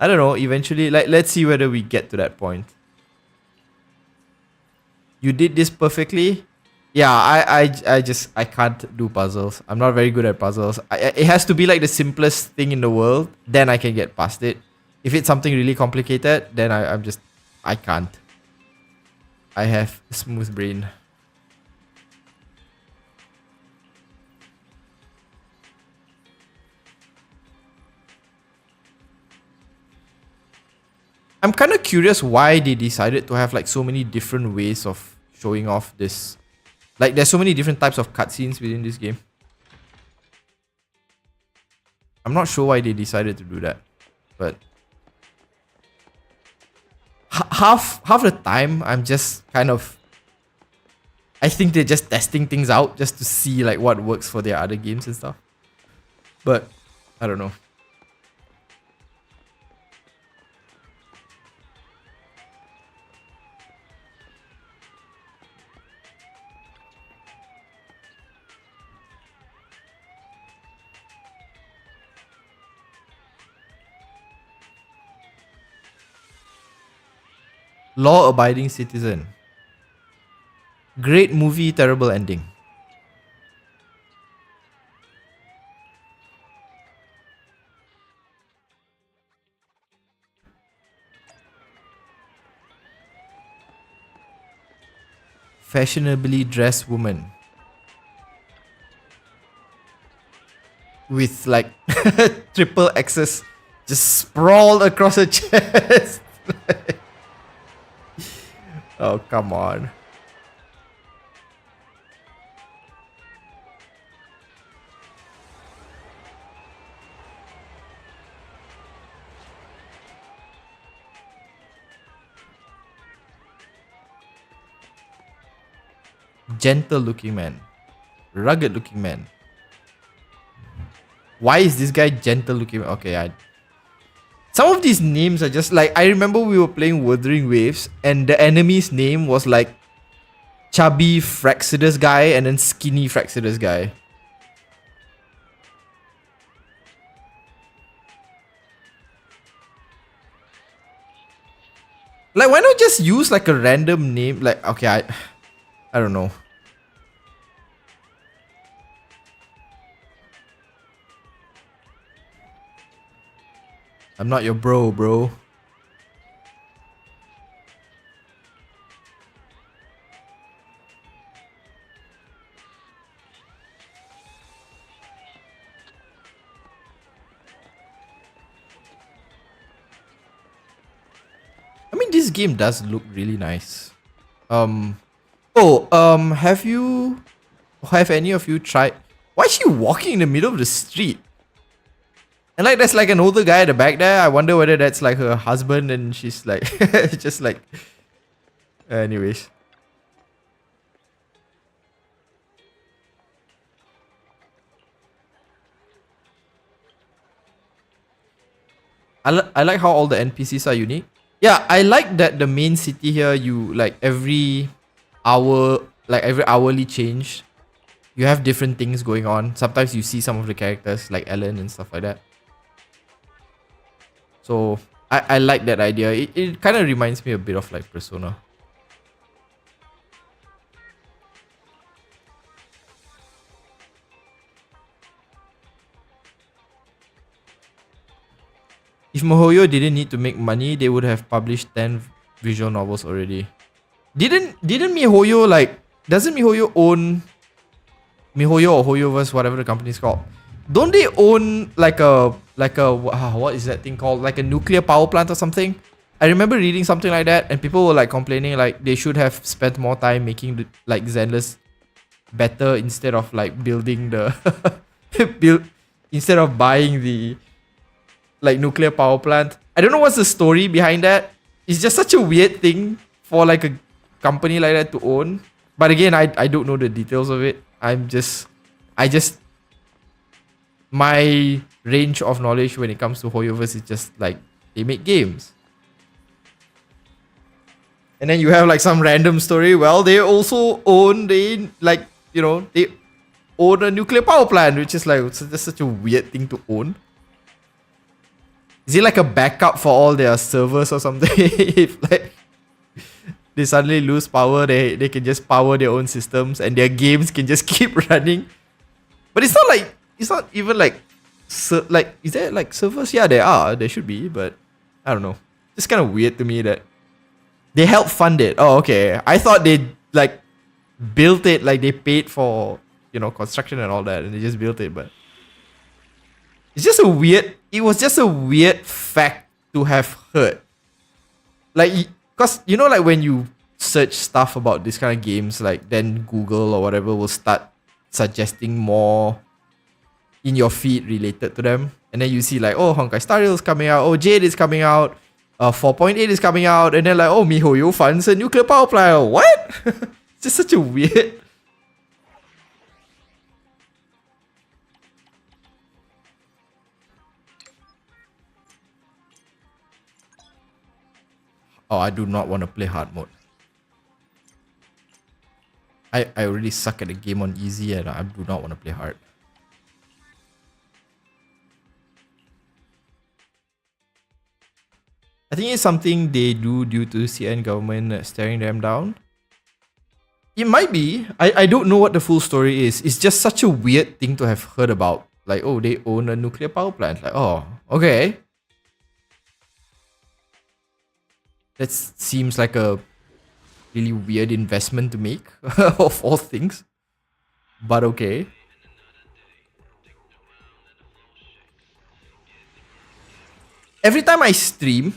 I don't know, eventually, like, let's see whether we get to that point. You did this perfectly? Yeah, I can't do puzzles. I'm not very good at puzzles. It has to be like the simplest thing in the world, then I can get past it. If it's something really complicated, then I can't. I have a smooth brain. I'm kind of curious why they decided to have like so many different ways of showing off this. Like there's so many different types of cutscenes within this game. I'm not sure why they decided to do that, but half the time I'm just kind of, I think they're just testing things out just to see like what works for their other games and stuff. But I don't know. Law-abiding citizen. Great movie, terrible ending. Fashionably dressed woman. With like triple X's just sprawled across her chest. Oh, come on. Gentle looking man. Rugged looking man. Why is this guy gentle looking? Okay, some of these names are just like, I remember we were playing Wuthering Waves and the enemy's name was like chubby Fraxidus guy and then skinny Fraxidus guy. Like, why not just use like a random name? Like, okay, I don't know. I'm not your bro. I mean, this game does look really nice. Have any of you tried? Why is she walking in the middle of the street? And like, there's like an older guy at the back there. I wonder whether that's like her husband and she's like, just like, anyways. I like how all the NPCs are unique. Yeah, I like that the main city here, you like every hour, like every hourly change, you have different things going on. Sometimes you see some of the characters like Ellen and stuff like that. So I like that idea. It kind of reminds me a bit of like Persona. If MiHoYo didn't need to make money, they would have published 10 visual novels already. Didn't MiHoYo like, doesn't MiHoYo own MiHoYo or HoYoverse, whatever the company is called? Don't they own like a what is that thing called? Like a nuclear power plant or something? I remember reading something like that, and people were like complaining like they should have spent more time making the, like Zenless better instead of like building the instead of buying the like nuclear power plant. I don't know what's the story behind that. It's just such a weird thing for like a company like that to own. But again, I don't know the details of it. My range of knowledge when it comes to HoYoverse is just like they make games. And then you have like some random story. Well, they also own they own a nuclear power plant, which is like that's such a weird thing to own. Is it like a backup for all their servers or something? If like they suddenly lose power, they can just power their own systems and their games can just keep running. But it's not even like is there like servers? Yeah, there should be, but I don't know. It's kind of weird to me that they helped fund it. Oh, okay. I thought they like built it, like they paid for, you know, construction and all that, and they just built it. But it's just a weird. It was just a weird fact to have heard. Like, cause you know, like when you search stuff about this kind of games, like then Google or whatever will start suggesting more in your feed related to them, and then you see like, oh, Honkai Star Rail is coming out, oh, Jade is coming out, 4.8 is coming out, and then like, oh, MiHoYo funds a nuclear power plant. What? It's just such a weird. Oh, I do not want to play hard mode. I already suck at the game on easy, and I do not want to play hard. I think it's something they do due to CN government staring them down. It might be. I don't know what the full story is. It's just such a weird thing to have heard about. Like, oh, they own a nuclear power plant. Like, oh, okay. That seems like a really weird investment to make, of all things. But okay. Every time I stream,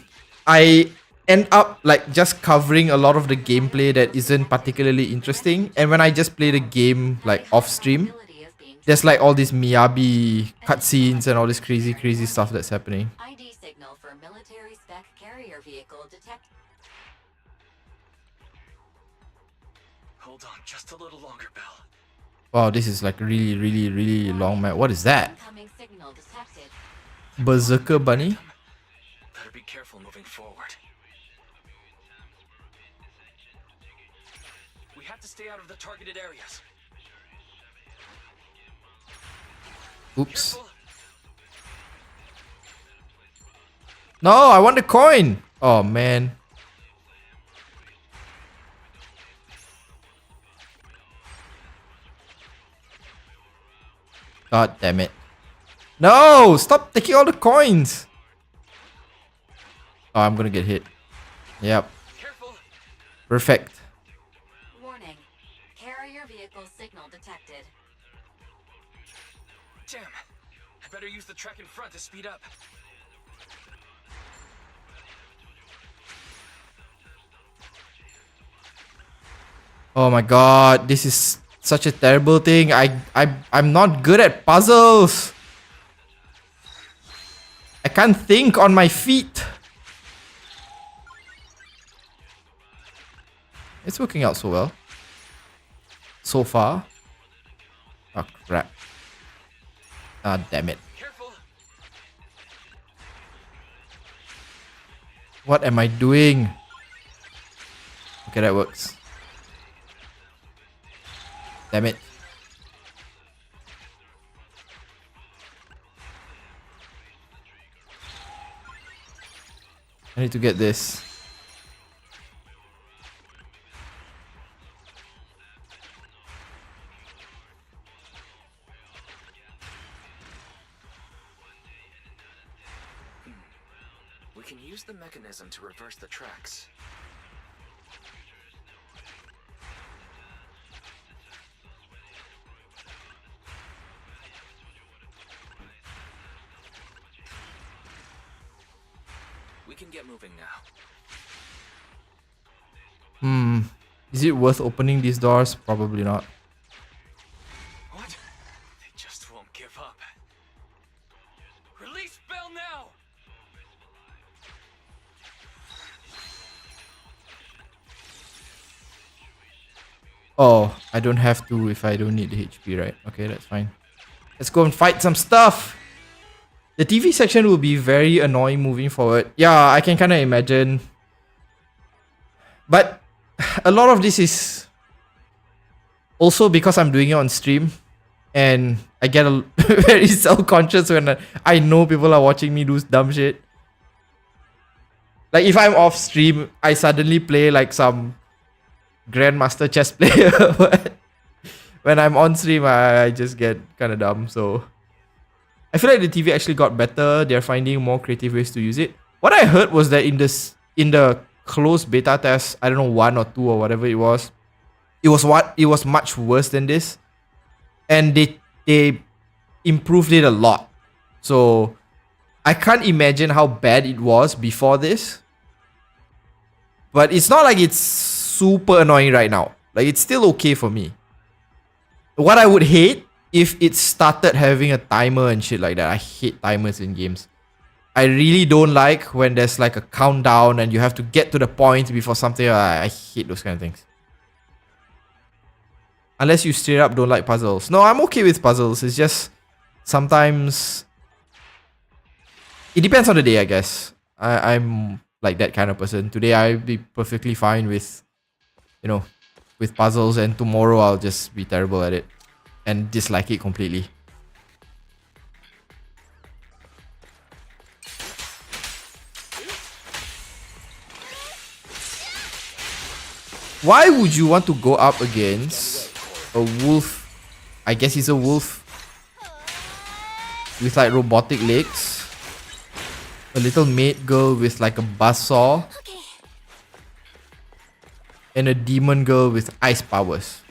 I end up like just covering a lot of the gameplay that isn't particularly interesting. And when I just play the game like off stream, there's like all these Miyabi cutscenes and all this crazy stuff that's happening. ID signal for military spec carrier vehicle detect. Hold on just a little longer, Bell. Wow, this is like really long map. What is that? Incoming signal detected. Berserker Bunny? Better be careful moving forward. We have to stay out of the targeted areas. Oops. No, I want the coin. Oh man. God damn it. No, stop taking all the coins. Oh, I'm gonna get hit. Yep. Careful. Perfect. Warning. Carrier vehicle signal detected. Damn. I better use the track in front to speed up. Oh my god, this is such a terrible thing. I'm not good at puzzles. I can't think on my feet. It's working out so well. So far. Oh crap. Ah, damn it. Careful. What am I doing? Okay, that works. Damn it. I need to get this. We can use the mechanism to reverse the tracks. We can get moving now. Is it worth opening these doors? Probably not. What? They just won't give up. Release Bell now! Oh, I don't have to if I don't need the HP, right? Okay, that's fine. Let's go and fight some stuff! The TV section will be very annoying moving forward. Yeah, I can kind of imagine. But a lot of this is also because I'm doing it on stream. And I get very self-conscious when I know people are watching me do dumb shit. Like if I'm off stream, I suddenly play like some Grandmaster chess player. But when I'm on stream, I just get kind of dumb. So I feel like the TV actually got better. They're finding more creative ways to use it. What I heard was that in the closed beta test, I don't know 1 or 2 or whatever it was much worse than this, and they improved it a lot. So I can't imagine how bad it was before this, but it's not like it's super annoying right now. Like, it's still okay for me. What I would hate if it started having a timer and shit like that. I hate timers in games. I really don't like when there's like a countdown and you have to get to the point before something. I hate those kind of things. Unless you straight up don't like puzzles. No, I'm okay with puzzles. It's just sometimes it depends on the day, I guess. I'm like that kind of person. Today I'll be perfectly fine with, with puzzles, and tomorrow I'll just be terrible at it and dislike it completely. Why would you want to go up against a wolf? I guess he's a wolf with like robotic legs. A little maid girl with like a buzzsaw. And a demon girl with ice powers.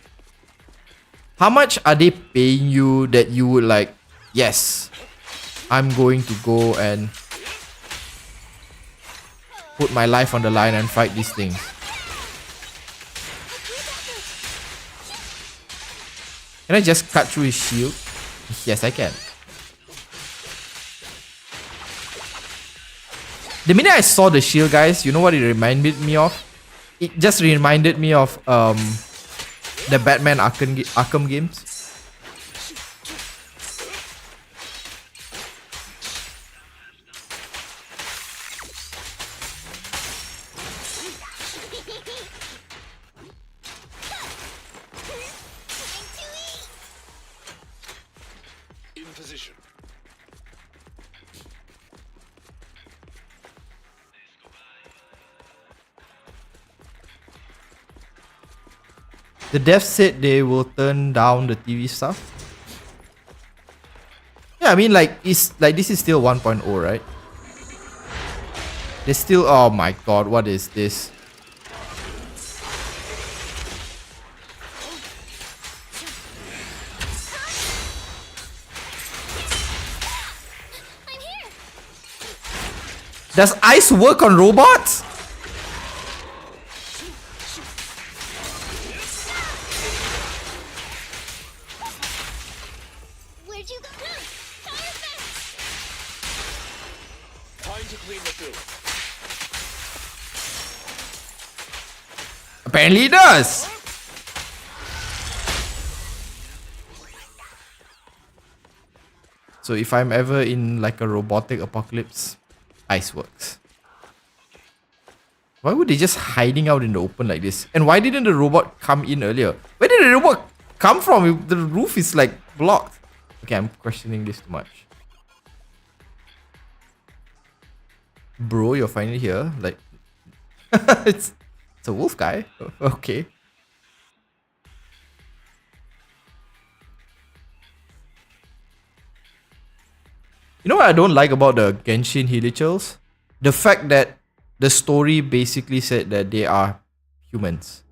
How much are they paying you that you would like, yes, I'm going to go and put my life on the line and fight these things? Can I just cut through his shield? Yes, I can. The minute I saw the shield, guys, you know what it reminded me of? It just reminded me of the Batman Arkham games. In position. The devs said they will turn down the TV stuff. Yeah, I mean, like, this is still 1.0, right? There's still, oh my god, what is this? Does ice work on robots? Where'd you go? Fire fence! Time to clean the field. Apparently it does. So if I'm ever in like a robotic apocalypse, ice works. Why would they just hiding out in the open like this? And why didn't the robot come in earlier? Where did the robot come from if the roof is like blocked? Okay, I'm questioning this too much. Bro, you're finally here. Like, it's a wolf guy. Okay. You know what I don't like about the Genshin Hilichurls? The fact that the story basically said that they are humans.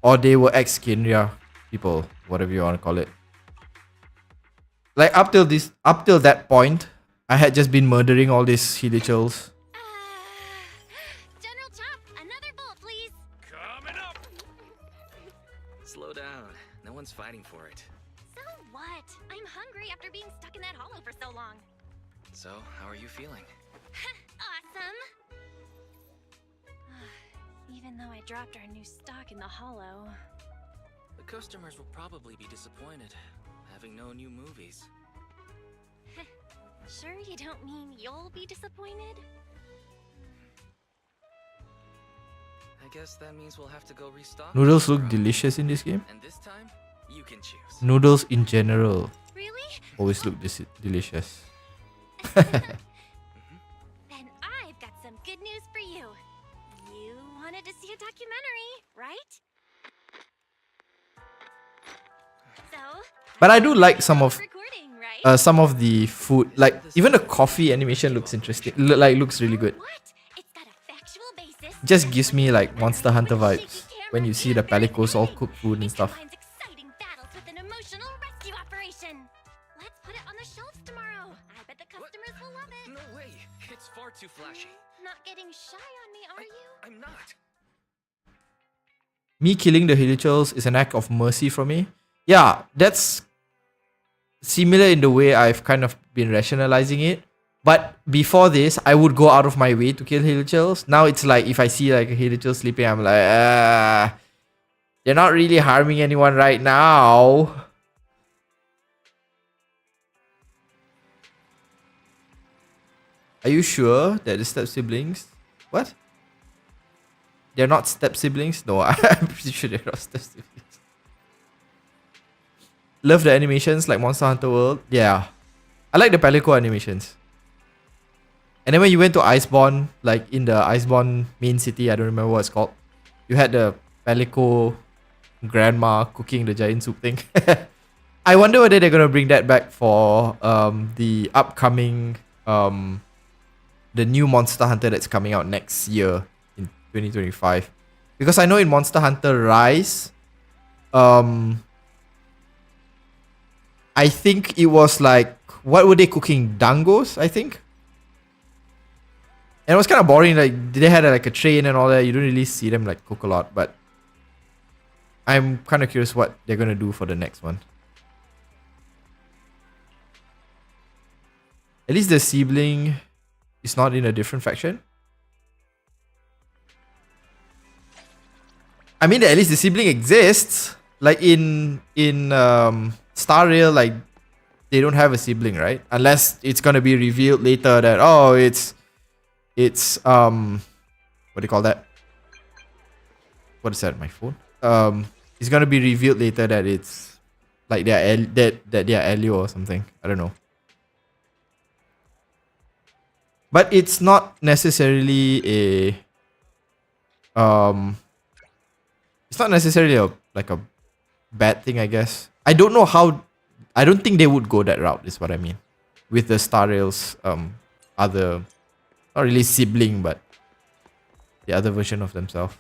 Or they were ex-Kinria people, whatever you want to call it. Like, up till that point, I had just been murdering all these Hilichurls. General Chop, another bolt, please. Coming up. Slow down. No one's fighting for it. So what? I'm hungry after being stuck in that hollow for so long. So, how are you feeling? Awesome. Even though I dropped our new stock in the hollow. The customers will probably be disappointed, having no new movies. Sure you don't mean you'll be disappointed? I guess that means we'll have to go restock. Noodles look delicious in this game. And this time, you can choose. Noodles in general Really? always look delicious. Then I've got some good news for you. You wanted to see a documentary, right? So, But I do like some of... recording, right? some of the food, like even the coffee animation looks interesting. Looks really good. What? It's got a factual basis. Just gives me like Monster Hunter With vibes shaky when you cameras see the and Palicos all everything. cook food and It stuff. combines exciting battles with an emotional rescue operation. Let's put it on the shelves tomorrow. I bet the customers will love it. No way. It's far too flashy. Not getting shy on me, are you? I'm not. Me killing the Hilichurls is an act of mercy from me. Yeah, that's similar in the way I've kind of been rationalizing it. But before this, I would go out of my way to kill Hilichurls. Now it's like if I see like a Hilichurl sleeping, I'm like, they're not really harming anyone right now. Are you sure that the step siblings? What? They're not step siblings? No, I'm pretty sure they're not step siblings. Love the animations like Monster Hunter World. Yeah. I like the Palico animations. And then when you went to Iceborne, like in the Iceborne main city, I don't remember what it's called. You had the Palico grandma cooking the giant soup thing. I wonder whether they're gonna bring that back for the upcoming the new Monster Hunter that's coming out next year in 2025. Because I know in Monster Hunter Rise, I think it was like, what were they cooking? Dangos, I think. And it was kind of boring. Like they had like a train and all that. You don't really see them like cook a lot, but I'm kind of curious what they're gonna do for the next one. At least the sibling is not in a different faction. I mean, at least the sibling exists. Like in Star Rail, like they don't have a sibling, right? Unless it's gonna be revealed later that it's what do you call that? What is that? My phone. It's gonna be revealed later that it's like that they are Elio or something. I don't know. But it's not necessarily a it's not necessarily a bad thing, I guess. I don't know how. I don't think they would go that route, is what I mean. With the Star Rail's other, not really sibling, but the other version of themselves.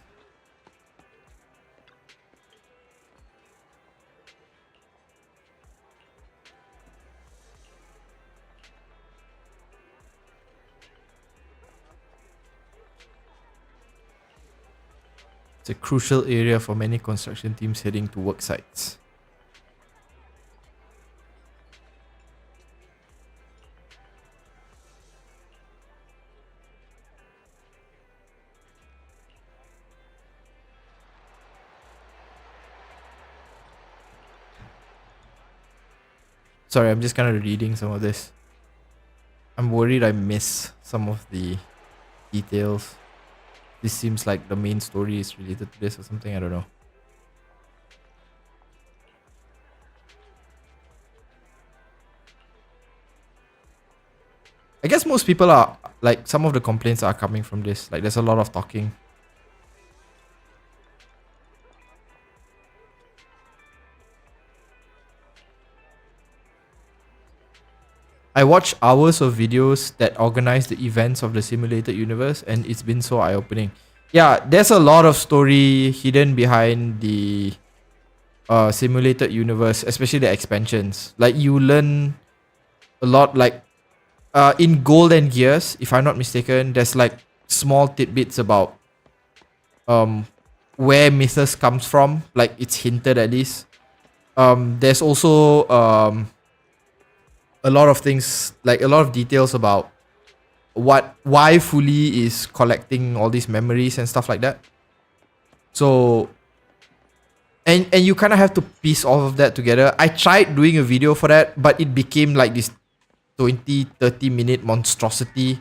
It's a crucial area for many construction teams heading to work sites. Sorry, I'm just kind of reading some of this. I'm worried I miss some of the details. This seems like the main story is related to this or something. I don't know. I guess most people are like, some of the complaints are coming from this. Like there's a lot of talking. I watch hours of videos that organize the events of the simulated universe, and it's been so eye-opening. Yeah, there's a lot of story hidden behind the simulated universe, especially the expansions. Like you learn a lot, like in Gold and Gears, if I'm not mistaken, there's like small tidbits about where Mythos comes from. Like it's hinted at least. There's also a lot of things, like a lot of details about why Fuli is collecting all these memories and stuff like that. So and you kind of have to piece all of that together. I tried doing a video for that, but it became like this 20-30 minute monstrosity,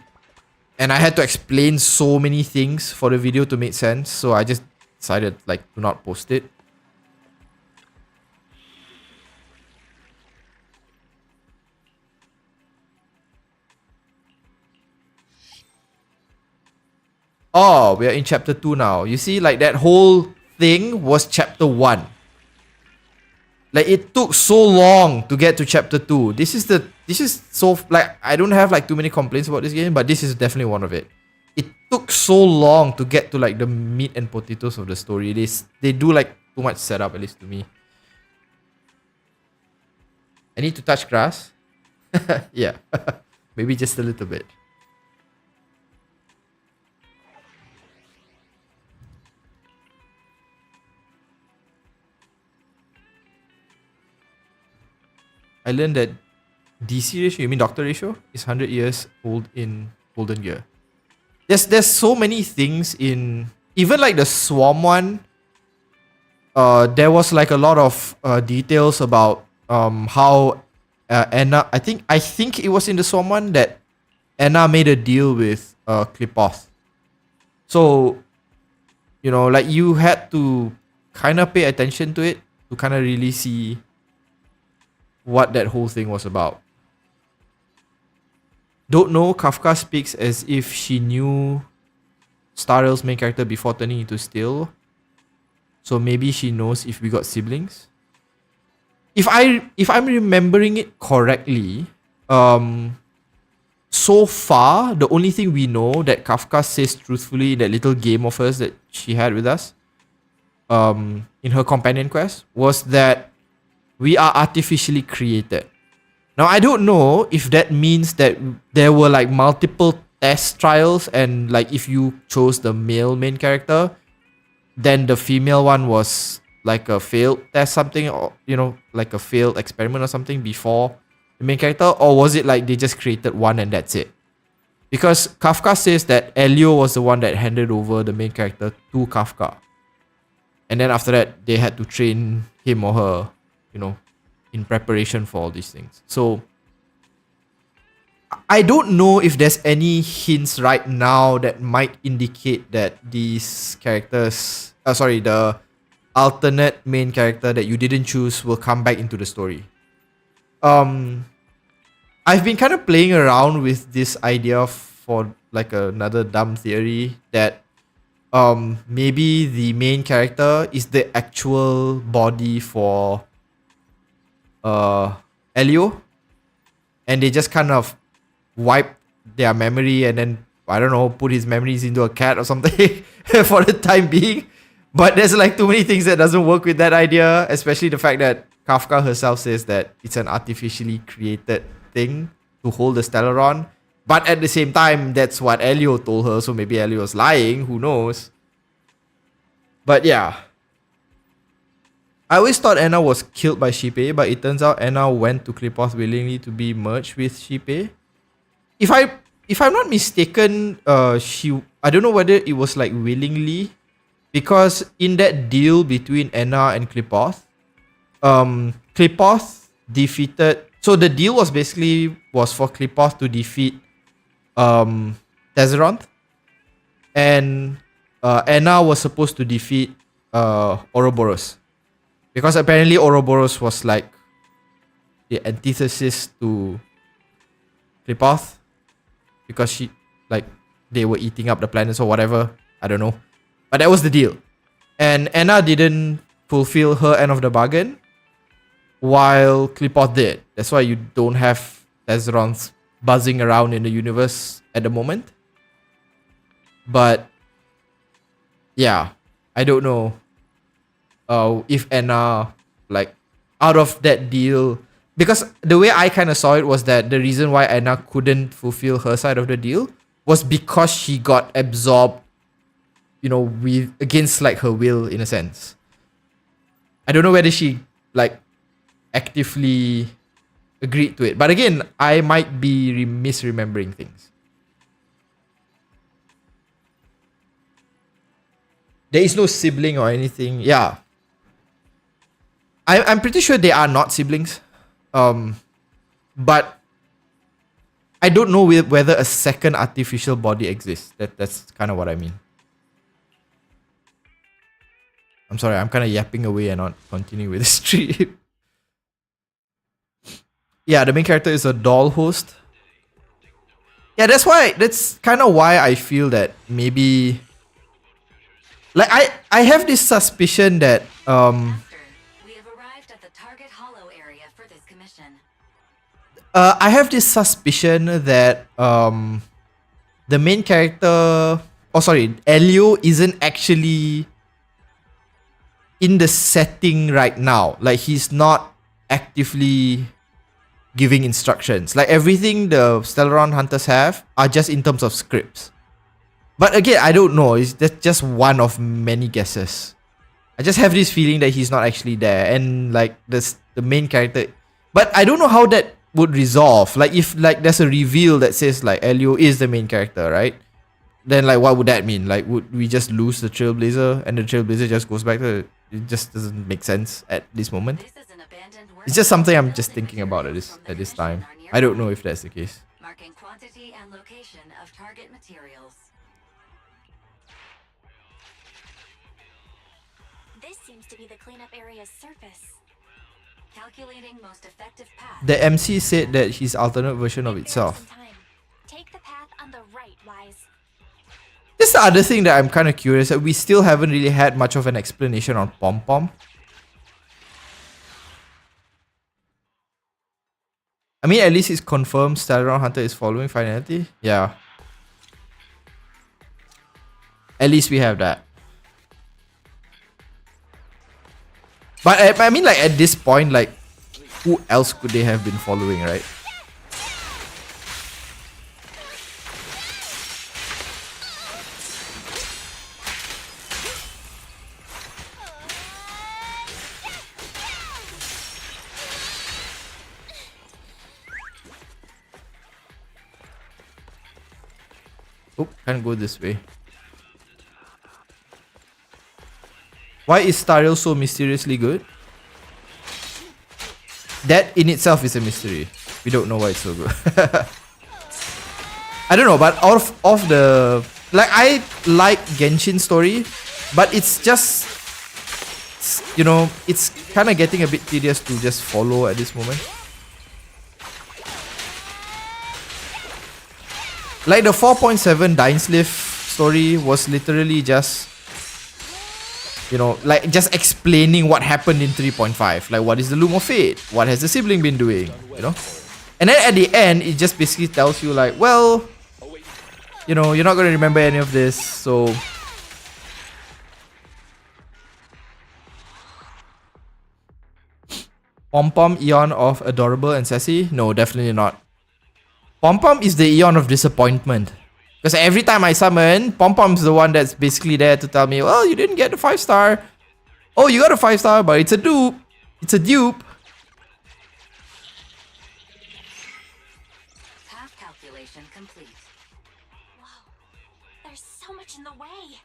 and I had to explain so many things for the video to make sense. So I just decided like to not post it. Oh, we are in chapter 2 now. You see, like that whole thing was chapter 1. Like it took so long to get to chapter 2. This is so like I don't have like too many complaints about this game, but this is definitely one of it. It took so long to get to like the meat and potatoes of the story. They do like too much setup, at least to me. I need to touch grass. Yeah. Maybe just a little bit. I learned that DC ratio, you mean doctor ratio, is 100 years old in Golden Gear. There's so many things in even like the Swarm one. There was like a lot of details about how Anna. I think it was in the Swarm one that Anna made a deal with Klipoth. So you know, like you had to kind of pay attention to it to kind of really see what that whole thing was about. Don't know, Kafka speaks as if she knew Starrel's main character before turning into Steel. So maybe she knows if we got siblings. If I'm remembering it correctly, so far the only thing we know that Kafka says truthfully in that little game of hers that she had with us, in her companion quest, was that we are artificially created. Now, I don't know if that means that there were like multiple test trials and like if you chose the male main character, then the female one was like a failed test something, or you know, like a failed experiment or something before the main character, or was it like they just created one and that's it? Because Kafka says that Elio was the one that handed over the main character to Kafka. And then after that, they had to train him or her, you know, in preparation for all these things. So I don't know if there's any hints right now that might indicate that these characters, the alternate main character that you didn't choose will come back into the story. I've been kind of playing around with this idea for like another dumb theory that maybe the main character is the actual body for Elio, and they just kind of wipe their memory and then I don't know, put his memories into a cat or something for the time being. But there's like too many things that doesn't work with that idea, especially the fact that Kafka herself says that it's an artificially created thing to hold the Stellaron. But at the same time, that's what Elio told her, so maybe Elio's lying, who knows. But yeah. I always thought Anna was killed by Shippei, but it turns out Anna went to Klipoth willingly to be merged with Shippei. If I'm not mistaken, I don't know whether it was like willingly, because in that deal between Anna and Klipoth, Klipoth defeated. So the deal was for Klipoth to defeat Tezeronth, and Anna was supposed to defeat Ouroboros. Because apparently Ouroboros was like the antithesis to Klipoth. Because they were eating up the planets or whatever. I don't know. But that was the deal. And Anna didn't fulfill her end of the bargain, while Klipoth did. That's why you don't have Tezeronth buzzing around in the universe at the moment. But yeah, I don't know. If Anna, like, out of that deal, because the way I kind of saw it was that the reason why Anna couldn't fulfill her side of the deal was because she got absorbed, you know, against like her will in a sense. I don't know whether she like actively agreed to it, but again, I might be misremembering things. There is no sibling or anything. Yeah. I'm pretty sure they are not siblings. But I don't know whether a second artificial body exists. That's kind of what I mean. I'm sorry, I'm kind of yapping away and not continuing with the stream. Yeah, the main character is a doll host. Yeah, that's kind of why I feel that maybe, like, I have this suspicion that Master, we have arrived at the target I have this suspicion that the main character, oh sorry, Elio isn't actually in the setting right now. Like he's not actively giving instructions. Like everything the Stellaron hunters have are just in terms of scripts. But again, I don't know. That's just one of many guesses. I just have this feeling that he's not actually there, and like the main character. But I don't know how that would resolve. Like if like there's a reveal that says like Elio is the main character, right? Then like what would that mean? Like would we just lose the Trailblazer and the Trailblazer just goes back to it just doesn't make sense at this moment. This is an abandoned It's just something I'm just Building thinking about at materials from the this commission time. are I don't know nearby, if that's the case. marking quantity and location of target materials. This seems to be the cleanup area's surface. Calculating most effective path. The MC said that his alternate version of If there is itself. some time, take the path on the right, Wise. This is the other thing that I'm kind of curious that we still haven't really had much of an explanation on Pom Pom. I mean, at least it's confirmed Stellaron Hunter is following finality. Yeah. At least we have that. But I mean, like at this point, like who else could they have been following, right? Oh, can't go this way. Why is Stariel so mysteriously good? That in itself is a mystery. We don't know why it's so good. I don't know, but of the like I like Genshin story, but it's just you know, it's kind of getting a bit tedious to just follow at this moment. Like the 4.7 Dainsleif story was literally just, you know, like just explaining what happened in 3.5. Like what is the Loom of Fate? What has the sibling been doing? You know? And then at the end, it just basically tells you like, well, you know, you're not going to remember any of this, so... Pom Pom Eon of adorable and sassy? No, definitely not. Pom Pom is the Eon of disappointment. Because every time I summon, Pom Pom's the one that's basically there to tell me, well, you didn't get the 5-star. Oh, you got a 5-star, but it's a dupe. It's a dupe. Path calculation complete. Whoa, there's so much in the way.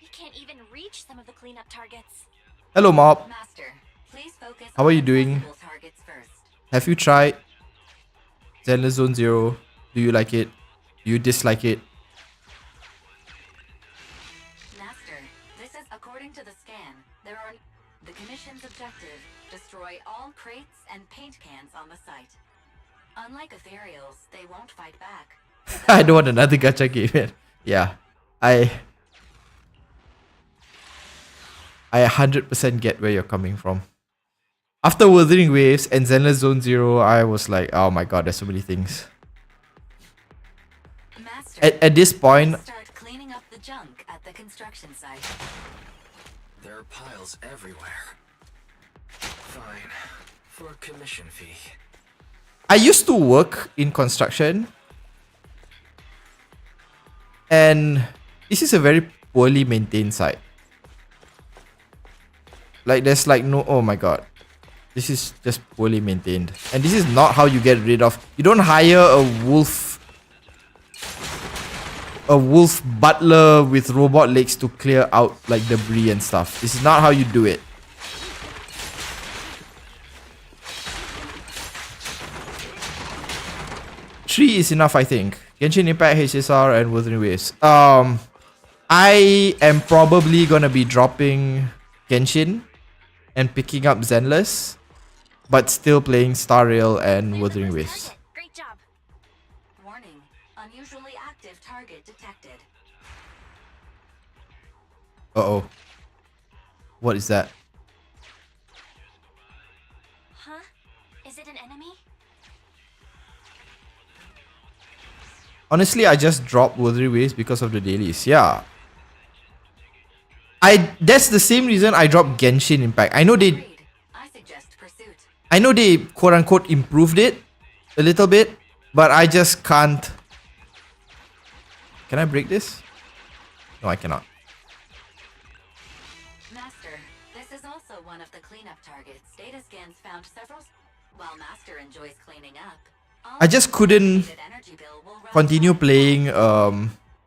We can't even reach some of the cleanup targets. Hello, Mob. Master, please focus How on are you doing? accessible targets first. Have you tried Zenless Zone Zero? Do you like it? Do you dislike it? Master, this is according to the scan. There are the commission's objective: destroy all crates and paint cans on the site. Unlike ethereals, they won't fight back. I don't want another gacha game, man. Yeah, I 100% get where you're coming from. After Wuthering Waves and Zenless Zone Zero, I was like, oh my god, there's so many things. Master, At this point, start cleaning up the junk at the construction site. There are piles everywhere. Fine. For a commission fee. I used to work in construction, and this is a very poorly maintained site. Like there's like no, oh my god, this is just poorly maintained, and this is not how you get rid of. You don't hire a wolf butler with robot legs to clear out like debris and stuff. This is not how you do it. Three is enough, I think. Genshin Impact, HSR, and Wuthering Waves. I am probably gonna be dropping Genshin and picking up Zenless, but still playing Star Rail and Wuthering Waves. Great job. Warning, unusually active target detected. Uh-oh. What is that? Huh? Is it an enemy? Honestly, I just dropped Wuthering Waves because of the dailies. Yeah. That's the same reason I dropped Genshin Impact. Agreed. I suggest pursuit. I know they quote unquote improved it a little bit, but I just can't. Can I break this? No, I cannot. Master, this is also one of the cleanup targets. Data scans found several. While Master enjoys cleaning up, I just couldn't the energy bill will run continue high. playing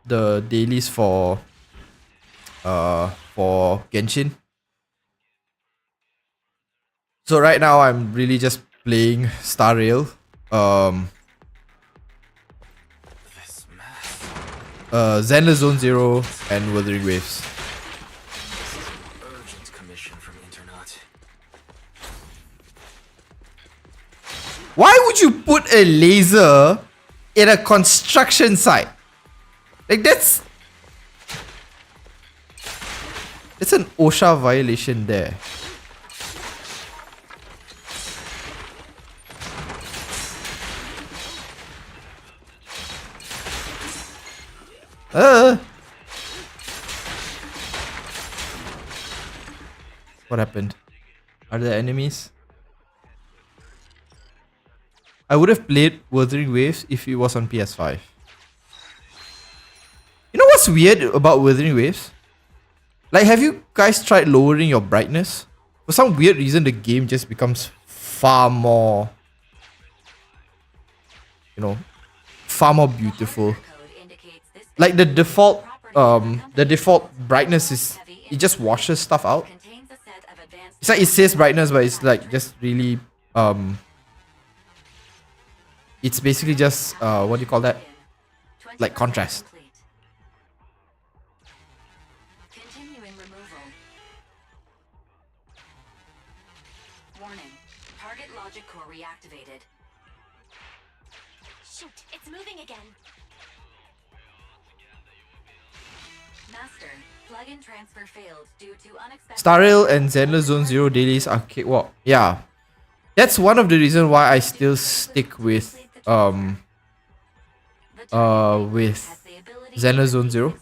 the dailies for Genshin. So right now I'm really just playing Star Rail, This mess. Zenless Zone Zero, and Wuthering Waves. Urgent commission from Internaut. Why would you put a laser in a construction site? Like that's an OSHA violation there. What happened? Are there enemies? I would have played Wuthering Waves if it was on PS5. You know what's weird about Wuthering Waves? Like, have you guys tried lowering your brightness? For some weird reason, the game just becomes far more, far more beautiful. Code indicates this Like the default brightness is, it just washes stuff out. contains a set of advanced It's like it says brightness, but it's like just really it's basically just what do you call that? Like 20% contrast. complete. Continuing removal. Warning. Target logic core reactivated. Shoot, it's moving again. Master, plug-in transfer failed due to unexpected. Star Rail and Zenless Zone Zero dailies are cakewalk. Yeah, that's one of the reasons why I still stick with with Zenless Zone Zero.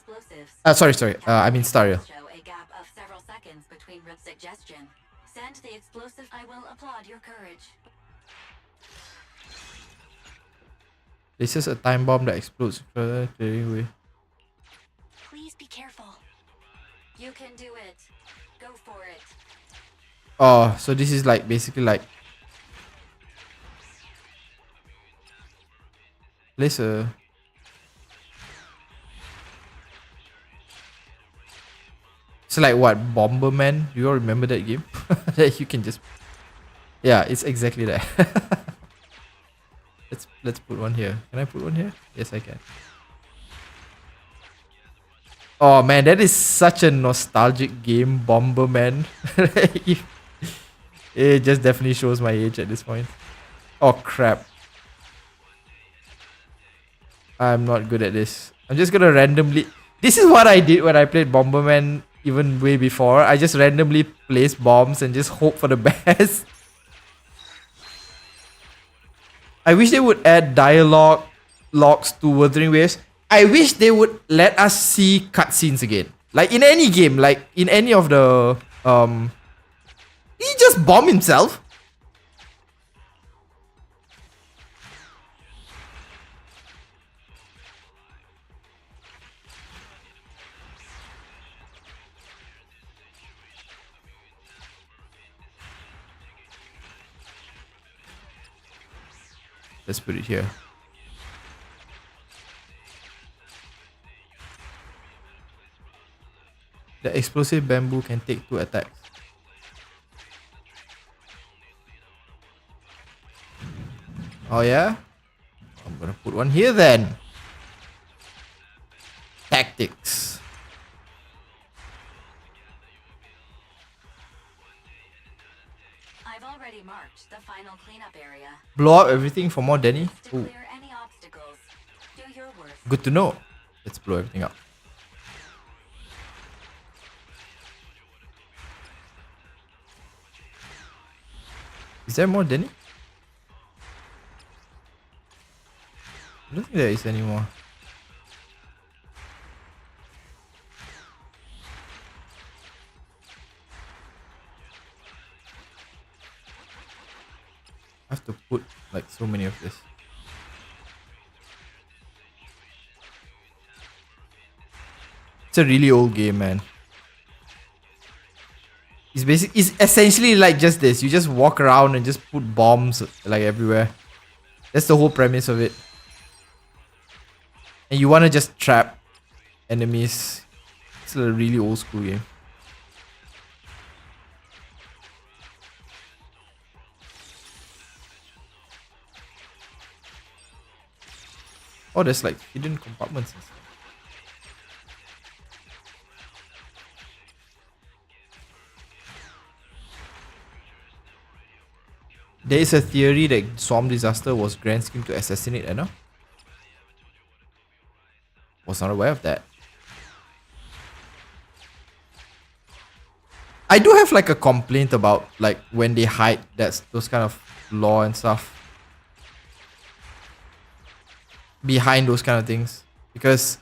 Sorry. I mean Star Rail. Show a gap of several seconds between suggestion. Send the explosive. I will applaud your courage. This is a time bomb that explodes. Clearing way. Please be careful. You can do it. Go for it. Oh, so this is like basically like place a. It's like what, Bomberman? Do you all remember that game? That you can just. Yeah, it's exactly that. Let's put one here. Can I put one here? Yes, I can. Oh man, that is such a nostalgic game, Bomberman. It just definitely shows my age at this point. Oh crap. I'm not good at this. I'm just gonna randomly. This is what I did when I played Bomberman even way before. I just randomly place bombs and just hope for the best. I wish they would add dialogue logs to Wuthering Waves. I wish they would let us see cutscenes again. Like in any game, like in any of the he just bombed himself. Let's put it here. The explosive bamboo can take 2 attacks. Oh yeah? I'm gonna put one here then. Tactics. I've already marked the final cleanup area. Blow up everything for more Denny. To Ooh, clear any obstacles. Do your worst. good to know. Let's blow everything up. Is there more Denny? I don't think there is anymore. have to put like so many of this? It's a really old game, man. It's essentially like just this. You just walk around and just put bombs like everywhere. That's the whole premise of it. And you want to just trap enemies. It's a really old school game. Oh, there's like hidden compartments and stuff. There is a theory that Swarm Disaster was Grand Scheme to assassinate Anna. Was not aware of that. I do have like a complaint about like when they hide those kind of lore and stuff behind those kind of things, because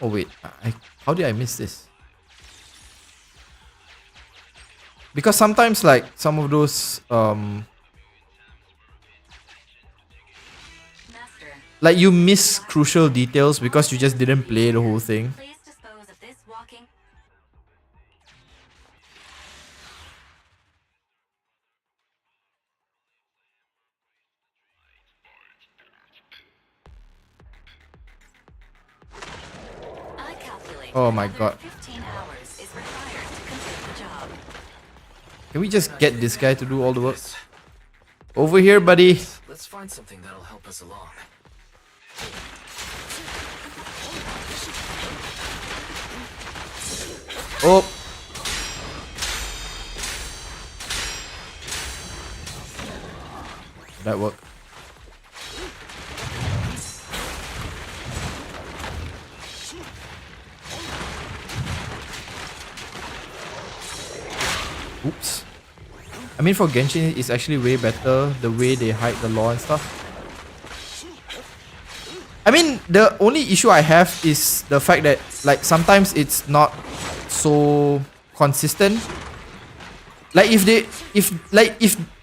oh wait, how did I miss this? Because sometimes like some of those like you miss crucial details because you just didn't play the whole thing. Please dispose of this walking. I calculate Oh my another god. 15 hours is required to complete the job. Can we just get this guy to do all the work? Over here, buddy. Let's find something that'll help us along. Oh. Did that work? Oops. I mean, for Genshin, it's actually way better the way they hide the lore and stuff. I mean, the only issue I have is the fact that like sometimes it's not so consistent. Like if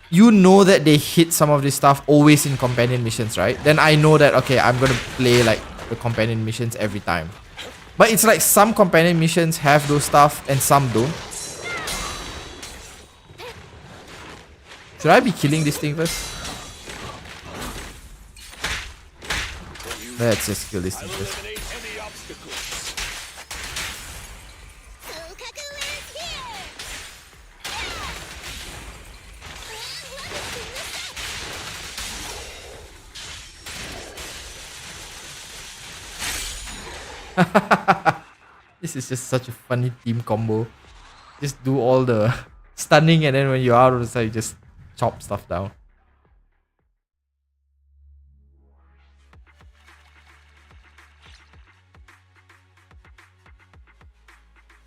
you know that they hit some of this stuff always in companion missions, right? Then I know that okay, I'm gonna play like the companion missions every time. But it's like some companion missions have those stuff and some don't. Should I be killing this thing first? Let's just kill this thing first. Eliminate any obstacles. Fukaku is here! This is just such a funny team combo. Just do all the stunning and then when you're out of the side, you just chop stuff down.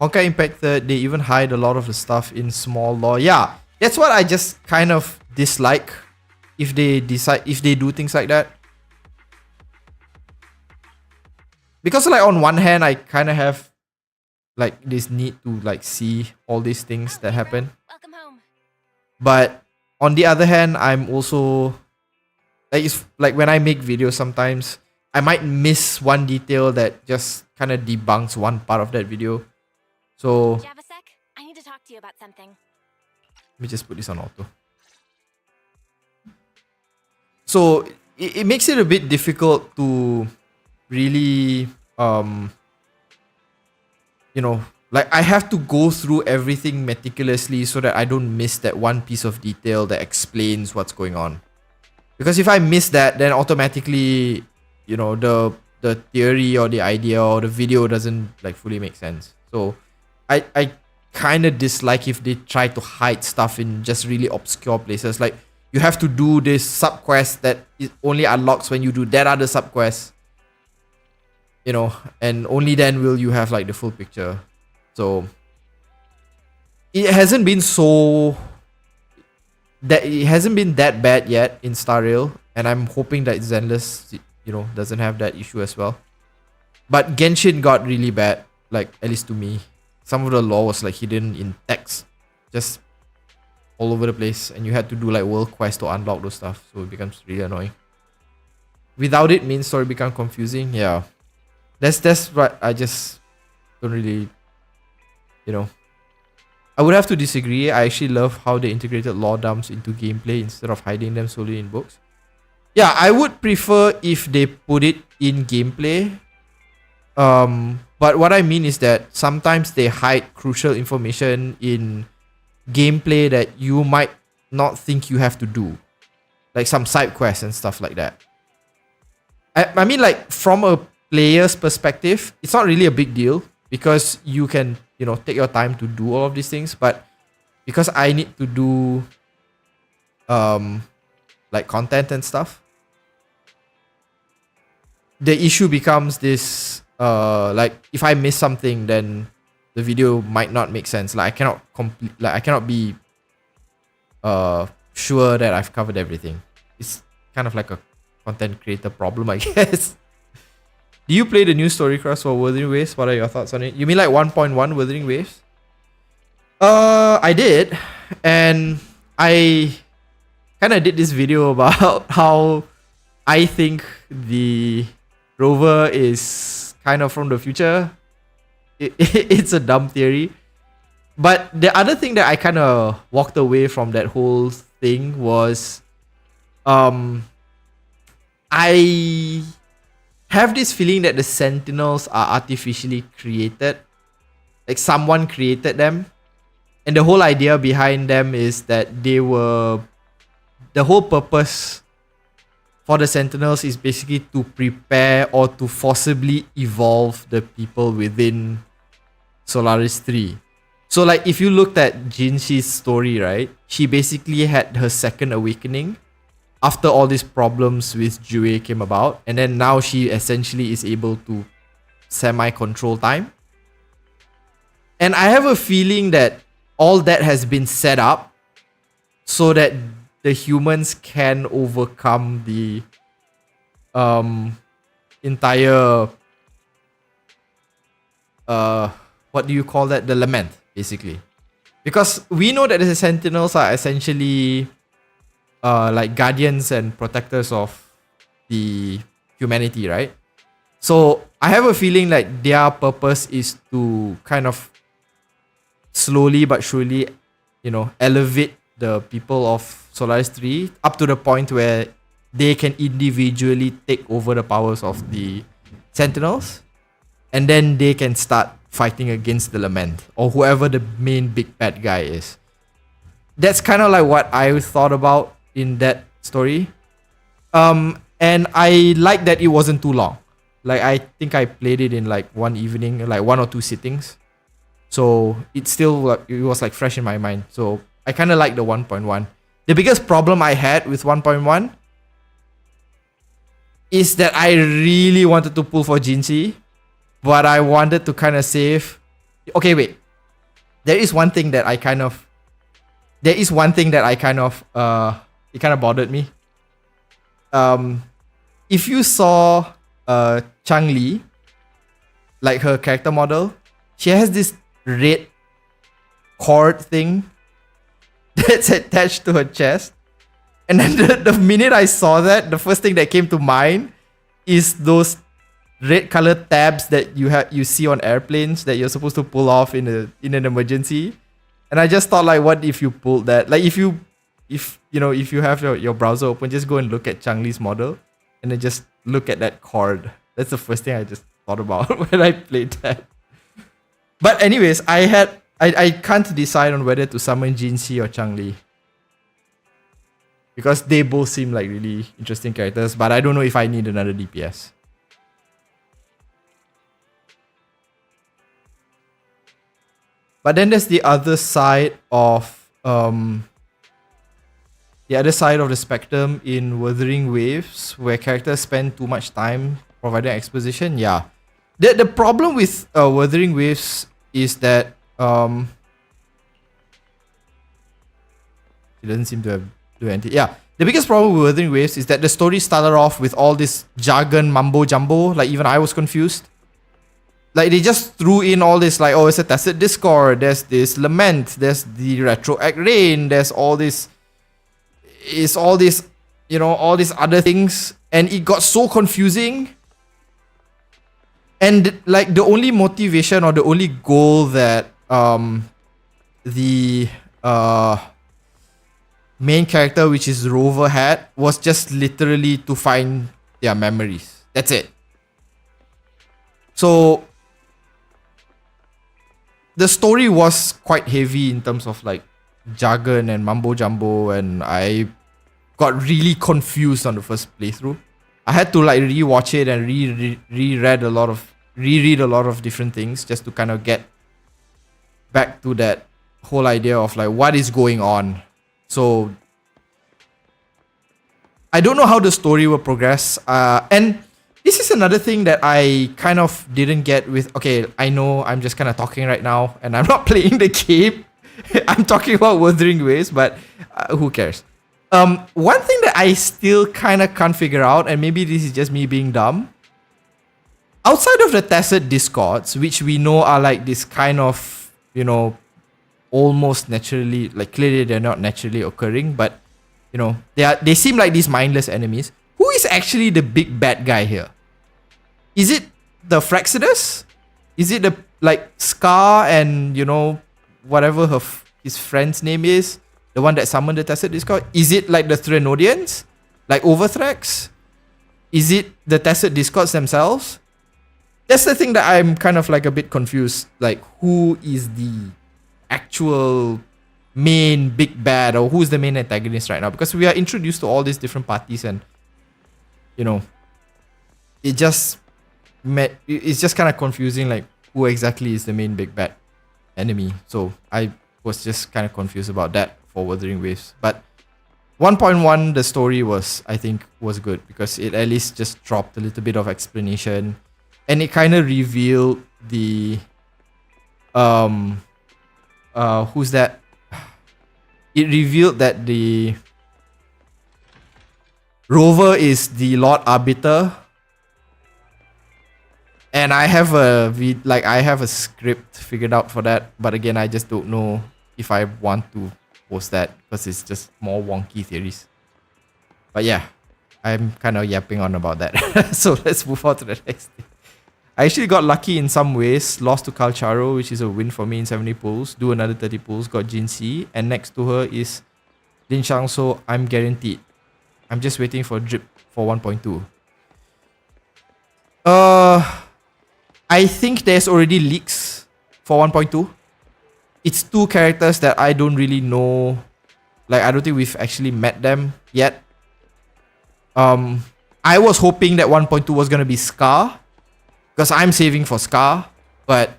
Honkai Impact 3rd, they even hide a lot of the stuff in small lore. Yeah, that's what I just kind of dislike if they do things like that. Because like on one hand, I kind of have like this need to like see all these things that happen. Welcome home. But on the other hand, I'm also like it's like when I make videos sometimes I might miss one detail that just kind of debunks one part of that video. So Do you have a sec? I need to talk to you about something. let me just put this on auto. So it makes it a bit difficult to really you know, like I have to go through everything meticulously so that I don't miss that one piece of detail that explains what's going on. Because if I miss that, then automatically, you know, the theory or the idea or the video doesn't like fully make sense. So I kind of dislike if they try to hide stuff in just really obscure places. Like you have to do this sub quest that it only unlocks when you do that other sub quest. You know, and only then will you have like the full picture. So it hasn't been that bad yet in Star Rail, and I'm hoping that Zenless, you know, doesn't have that issue as well. But Genshin got really bad, like at least to me. Some of the lore was like hidden in text, just all over the place, and you had to do like world quests to unlock those stuff, so it becomes really annoying. Without it, main story become confusing. Yeah, that's what I just don't really, you know. I would have to disagree. I actually love how they integrated lore dumps into gameplay instead of hiding them solely in books. Yeah, I would prefer if they put it in gameplay. But what I mean is that sometimes they hide crucial information in gameplay that you might not think you have to do, like some side quests and stuff like that. I mean, like from a player's perspective, it's not really a big deal because you can, you know, take your time to do all of these things. But because I need to do like content and stuff, the issue becomes this like if I miss something, then the video might not make sense. Like I cannot be sure that I've covered everything. It's kind of like a content creator problem, I guess. Do you play the new story cross for Wuthering Waves? What are your thoughts on it? You mean like 1.1 Wuthering Waves? I did, and I kind of did this video about how I think the rover is kind of from the future. It's a dumb theory. But the other thing that I kind of walked away from that whole thing was I have this feeling that the Sentinels are artificially created. Like someone created them. And the whole idea behind them is that the whole purpose for the Sentinels is basically to prepare or to forcibly evolve the people within Solaris 3. So like if you looked at Jinshi's story, right? She basically had her second awakening after all these problems with Jue came about. And then now she essentially is able to semi-control time. And I have a feeling that all that has been set up so that the humans can overcome the entire what do you call that? The lament, basically. Because we know that the Sentinels are essentially like guardians and protectors of the humanity, right? So I have a feeling like their purpose is to kind of slowly but surely, you know, elevate the people of Solaris 3 up to the point where they can individually take over the powers of the Sentinels, and then they can start fighting against the Lament or whoever the main big bad guy is. That's kind of like what I thought about in that story. And I like that it wasn't too long. Like I think I played it in like one evening, like 1 or 2 sittings. So it's still it was like fresh in my mind. So I kind of like the 1.1. The biggest problem I had with 1.1 is that I really wanted to pull for Jinshi, but I wanted to kind of save. Okay, wait. There is one thing that I kind of it kind of bothered me. If you saw Chang-Li, like her character model, she has this red cord thing that's attached to her chest. And then the minute I saw that, the first thing that came to mind is those red colored tabs that you see on airplanes that you're supposed to pull off in an emergency. And I just thought, like, what if you pulled that? Like if you have your browser open, just go and look at Chang-Li's model and then just look at that cord. That's the first thing I just thought about when I played that. But anyways, I can't decide on whether to summon Jinshi or Chang-Li, because they both seem like really interesting characters, but I don't know if I need another DPS. But then there's the other side of the spectrum in Wuthering Waves, where characters spend too much time providing exposition. Yeah. The problem with Wuthering Waves is that it doesn't seem to have do anything. Yeah. The biggest problem with Wuthering Waves is that the story started off with all this jargon mumbo jumbo. Like even I was confused. like they just threw in all this like, oh, it's a tacit discord, there's this lament, there's the retroact rain, there's all this, it's all this, you know, all these other things, and it got so confusing. And like the only motivation or the only goal that the main character, which is Rover, had was just literally to find their memories. That's it. So the story was quite heavy in terms of like jargon and mumbo jumbo, and I got really confused on the first playthrough. I had to like rewatch it and reread a lot of different things just to kind of get back to that whole idea of like what is going on. So I don't know how the story will progress. And this is another thing that I kind of didn't get with. Okay, I know I'm just kind of talking right now and I'm not playing the game. I'm talking about Wuthering Waves, but who cares? One thing that I still kind of can't figure out, and maybe this is just me being dumb, outside of the tacit discords, which we know are like this kind of, you know, almost naturally, like clearly they're not naturally occurring, but you know, they seem like these mindless enemies. Who is actually the big bad guy here? Is it the Fraxidus? Is it the like Scar and, you know, whatever his friend's name is, the one that summoned the tacit discord? Is it like the Threnodians, like Overthrax? Is it the tacit discords themselves? That's the thing that I'm kind of like a bit confused. Like, who is the actual main big bad, or who's the main antagonist right now? Because we are introduced to all these different parties, and you know, it's just kind of confusing, like who exactly is the main big bad enemy. So I was just kind of confused about that for Wuthering Waves. But 1.1, the story I think was good because it at least just dropped a little bit of explanation, and it kind of revealed the who's that? It revealed that the Rover is the Lord Arbiter, and I have a script figured out for that, but again, I just don't know if I want to post that because it's just more wonky theories. But yeah, I'm kind of yapping on about that. So let's move on to the next thing. I actually got lucky in some ways. Lost to Calcharo, which is a win for me in 70 pulls. Do another 30 pulls. Got Jin C. And next to her is Lin Shang, so I'm guaranteed. I'm just waiting for drip for 1.2. I think there's already leaks for 1.2. It's two characters that I don't really know. Like, I don't think we've actually met them yet. I was hoping that 1.2 was gonna be Scar, because I'm saving for Scar, but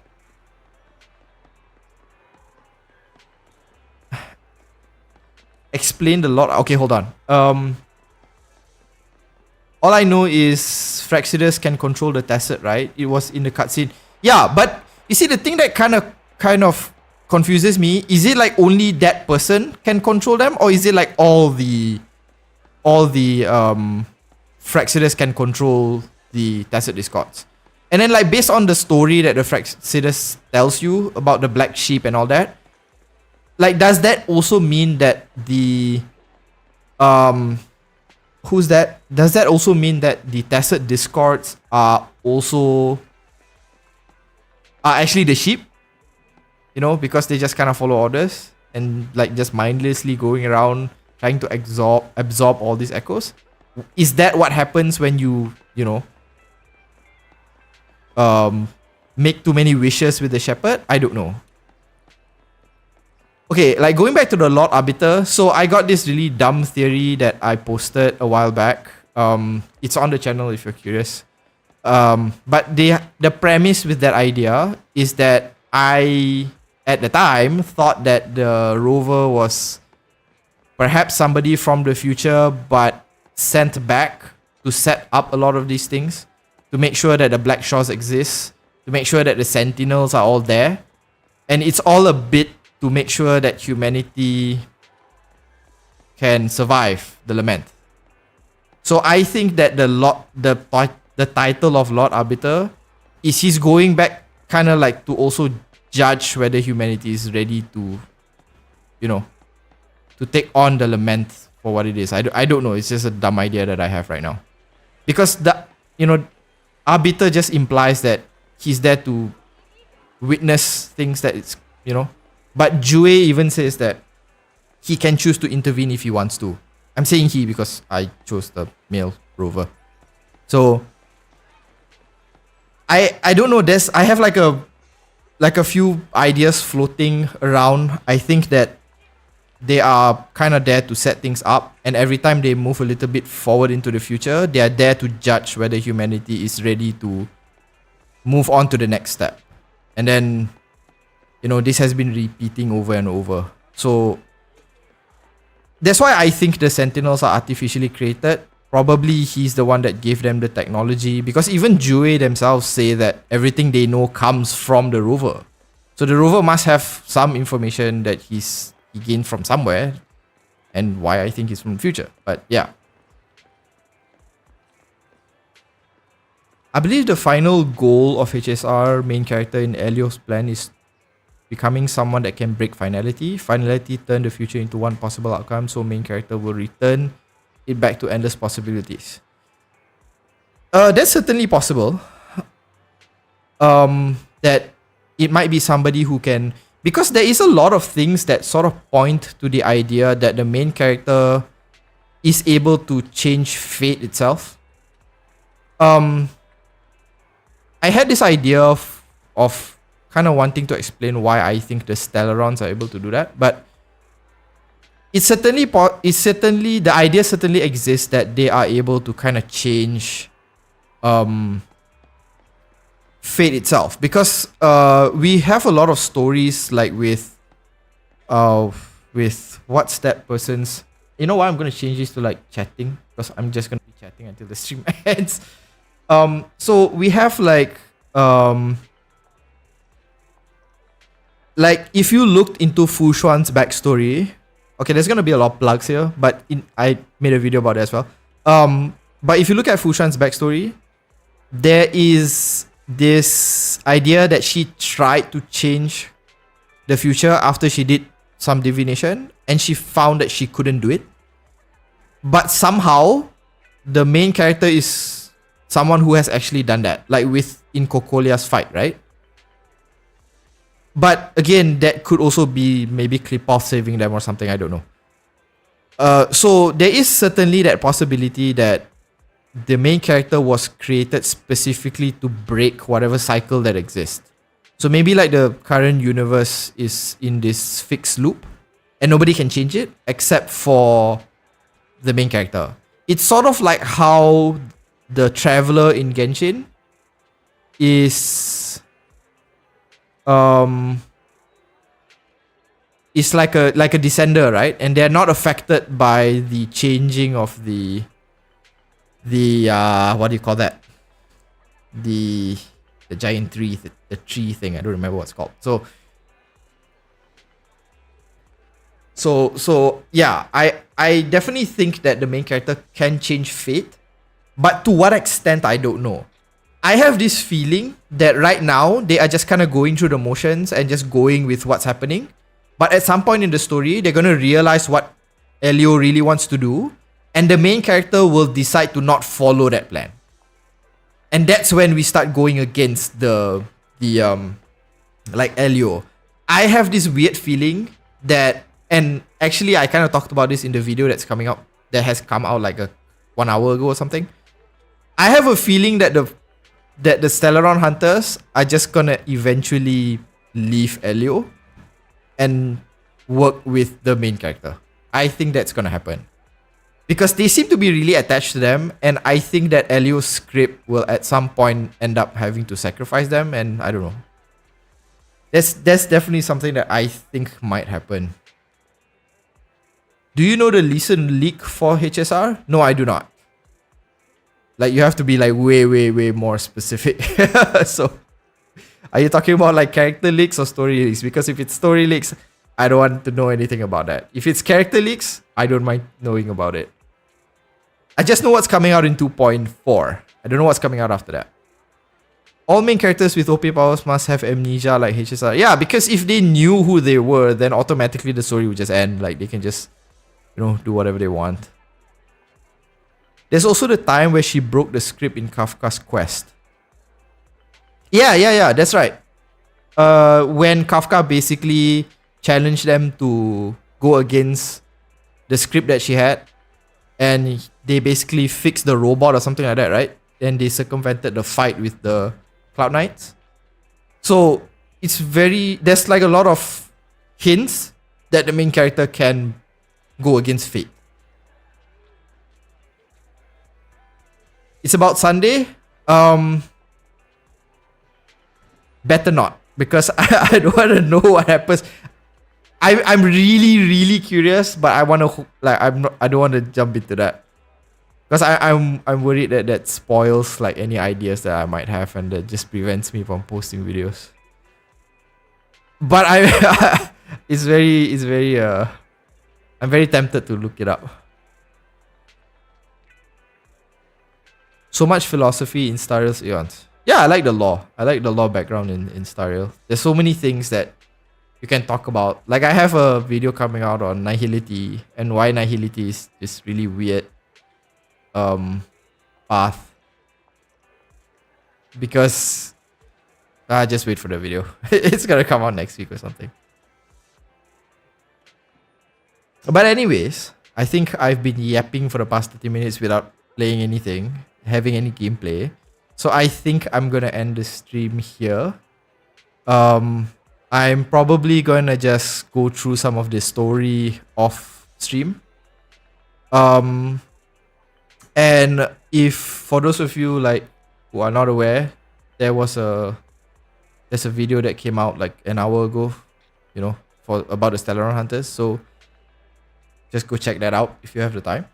explained a lot. Okay, hold on. All I know is Fraxidus can control the tacit, right? It was in the cutscene. Yeah, but you see, the thing that kind of confuses me, is it like only that person can control them, or is it like all the Fraxidus can control the tacit discords? And then, like, based on the story that the Fraxidus tells you about the black sheep and all that, like, does that also mean that the who's that? Does that also mean that the tacit discords are actually the sheep? You know, because they just kind of follow orders and like just mindlessly going around trying to absorb all these echoes. Is that what happens when you know, make too many wishes with the shepherd? I don't know. Okay, like going back to the Lord Arbiter, so I got this really dumb theory that I posted a while back. It's on the channel if you're curious. But the premise with that idea is that I, at the time, thought that the rover was perhaps somebody from the future, but sent back to set up a lot of these things, to make sure that the Black Shores exist, to make sure that the Sentinels are all there. And it's all a bit to make sure that humanity can survive the Lament. So I think that the title of Lord Arbiter is he's going back kind of like to also judge whether humanity is ready to, you know, to take on the lament for what it is. I don't know. It's just a dumb idea that I have right now. Because the, you know, arbiter just implies that he's there to witness things that it's, you know. But Jue even says that he can choose to intervene if he wants to. I'm saying he because I chose the male rover. So I don't know. I have like a few ideas floating around. I think that they are kind of there to set things up, and every time they move a little bit forward into the future, they are there to judge whether humanity is ready to move on to the next step. And then, you know, this has been repeating over and over. So that's why I think the Sentinels are artificially created. Probably he's the one that gave them the technology, because even Jue themselves say that everything they know comes from the rover. So the rover must have some information that he gained from somewhere, and why I think he's from the future. But yeah. I believe the final goal of HSR main character in Elio's plan is becoming someone that can break finality. Finality turn the future into one possible outcome, so main character will return it back to endless possibilities. That's certainly possible. That it might be somebody who can, because there is a lot of things that sort of point to the idea that the main character is able to change fate itself. I had this idea of kind of wanting to explain why I think the Stellarons are able to do that, but the idea certainly exists that they are able to kind of change fate itself, because we have a lot of stories like with what's that person's, you know what, I'm gonna change this to like chatting, because I'm just gonna be chatting until the stream ends. So we have like if you looked into Fu Xuan's backstory, okay, there's gonna be a lot of plugs here, but I made a video about it as well. But if you look at Fu Xuan's backstory, there is this idea that she tried to change the future after she did some divination, and she found that she couldn't do it. But somehow, the main character is someone who has actually done that, like in Kokolia's fight, right? But again, that could also be maybe Clipoff saving them or something, I don't know. So there is certainly that possibility that the main character was created specifically to break whatever cycle that exists. So maybe like the current universe is in this fixed loop and nobody can change it except for the main character. It's sort of like how the Traveler in Genshin is like a descender, right? And they're not affected by the changing of the what do you call that? The giant tree, the tree thing. I don't remember what it's called. So yeah, I definitely think that the main character can change fate, but to what extent I don't know. I have this feeling that right now they are just kind of going through the motions and just going with what's happening. But at some point in the story, they're gonna realize what Elio really wants to do, and the main character will decide to not follow that plan. And that's when we start going against the like Elio. I have this weird feeling that, and actually I kind of talked about this in the video that has come out like 1 hour ago or something. I have a feeling that the Stellaron hunters are just gonna eventually leave Elio and work with the main character. I think that's gonna happen. Because they seem to be really attached to them, and I think that Elio's script will at some point end up having to sacrifice them, and I don't know. That's definitely something that I think might happen. Do you know the Leeson leak for HSR? No, I do not. Like, you have to be like way more specific. So, are you talking about like character leaks or story leaks? Because if it's story leaks, I don't want to know anything about that. If it's character leaks, I don't mind knowing about it. I just know what's coming out in 2.4. I don't know what's coming out after that. all main characters with OP powers must have amnesia like HSR. Yeah, because if they knew who they were, then automatically the story would just end. Like they can just, do whatever they want. There's also the time where she broke the script in Kafka's Quest. Yeah, that's right. When Kafka basically challenged them to go against the script that she had, and they basically fixed the robot or something like that, right? Then they circumvented the fight with the Cloud Knights. So there's like a lot of hints that the main character can go against fate. It's about Sunday. Better not, because I don't want to know what happens. I'm really curious, but I want to I don't want to jump into that, because I'm worried that spoils like any ideas that I might have, and that just prevents me from posting videos. But it's very I'm very tempted to look it up. So much philosophy in Star Rail's Aeons. Yeah, I like the lore. I like the lore background in Star Rail. There's so many things that you can talk about. Like I have a video coming out on nihility and why nihility is this really weird path. Because just wait for the video. It's gonna come out next week or something. But anyways, I think I've been yapping for the past 30 minutes without playing anything, having any gameplay. So I think I'm gonna end the stream here. I'm probably gonna just go through some of the story off stream. And if for those of you like who are not aware, there's a video that came out like an hour ago, for about the Stellaron Hunters. So just go check that out if you have the time.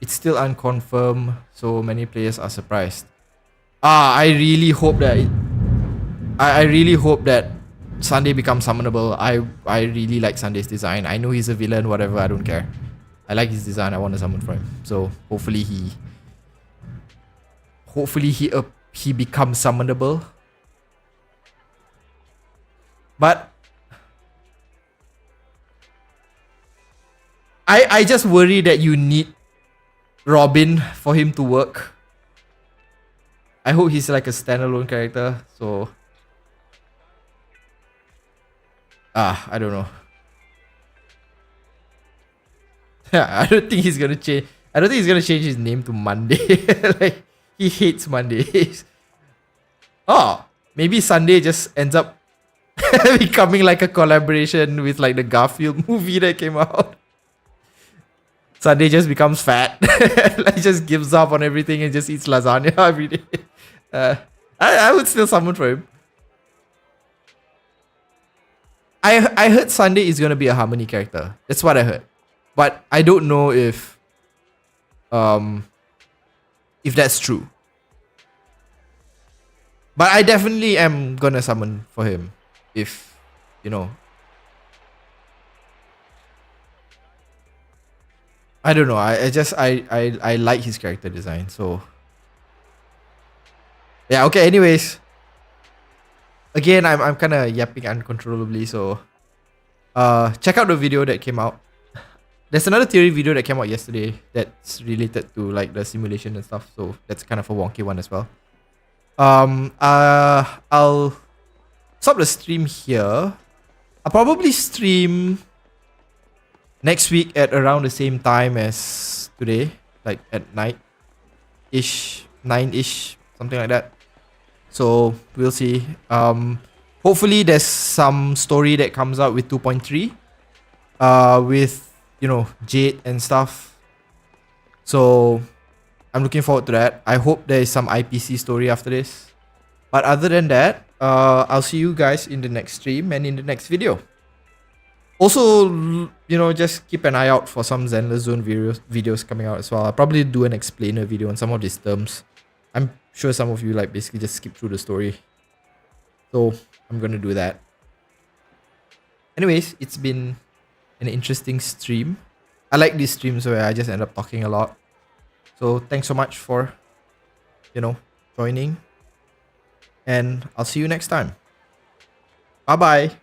It's still unconfirmed, so many players are surprised. I really hope that I really hope that Sunday becomes summonable. I really like Sunday's design. I know he's a villain, whatever, I don't care. I like his design. I want to summon for him. So hopefully he becomes summonable. But I just worry that you need Robin for him to work. I hope he's like a standalone character. So I don't know. I don't think he's gonna change. I don't think he's gonna change his name to Monday. Like he hates Mondays. Oh, maybe Sunday just ends up becoming like a collaboration with like the Garfield movie that came out. Sunday just becomes fat. Like just gives up on everything and just eats lasagna every day. I would still summon for him. I heard Sunday is gonna be a Harmony character. That's what I heard. But I don't know if that's true. But I definitely am gonna summon for him if I don't know. I like his character design. So yeah. Okay. Anyways, again, I'm kind of yapping uncontrollably. So check out the video that came out. There's another theory video that came out yesterday that's related to like the simulation and stuff. So that's kind of a wonky one as well. I'll stop the stream here. I'll probably stream next week at around the same time as today, like at night-ish, 9-ish, something like that. So we'll see. Hopefully there's some story that comes out with 2.3, with Jade and stuff. So I'm looking forward to that. I hope there is some IPC story after this. But other than that, I'll see you guys in the next stream and in the next video. Also, just keep an eye out for some Zenless Zone videos coming out as well. I'll probably do an explainer video on some of these terms. I'm sure some of you like basically just skip through the story. So I'm gonna do that. Anyways, it's been an interesting stream. I like these streams where I just end up talking a lot. So thanks so much for, joining. And I'll see you next time. Bye bye.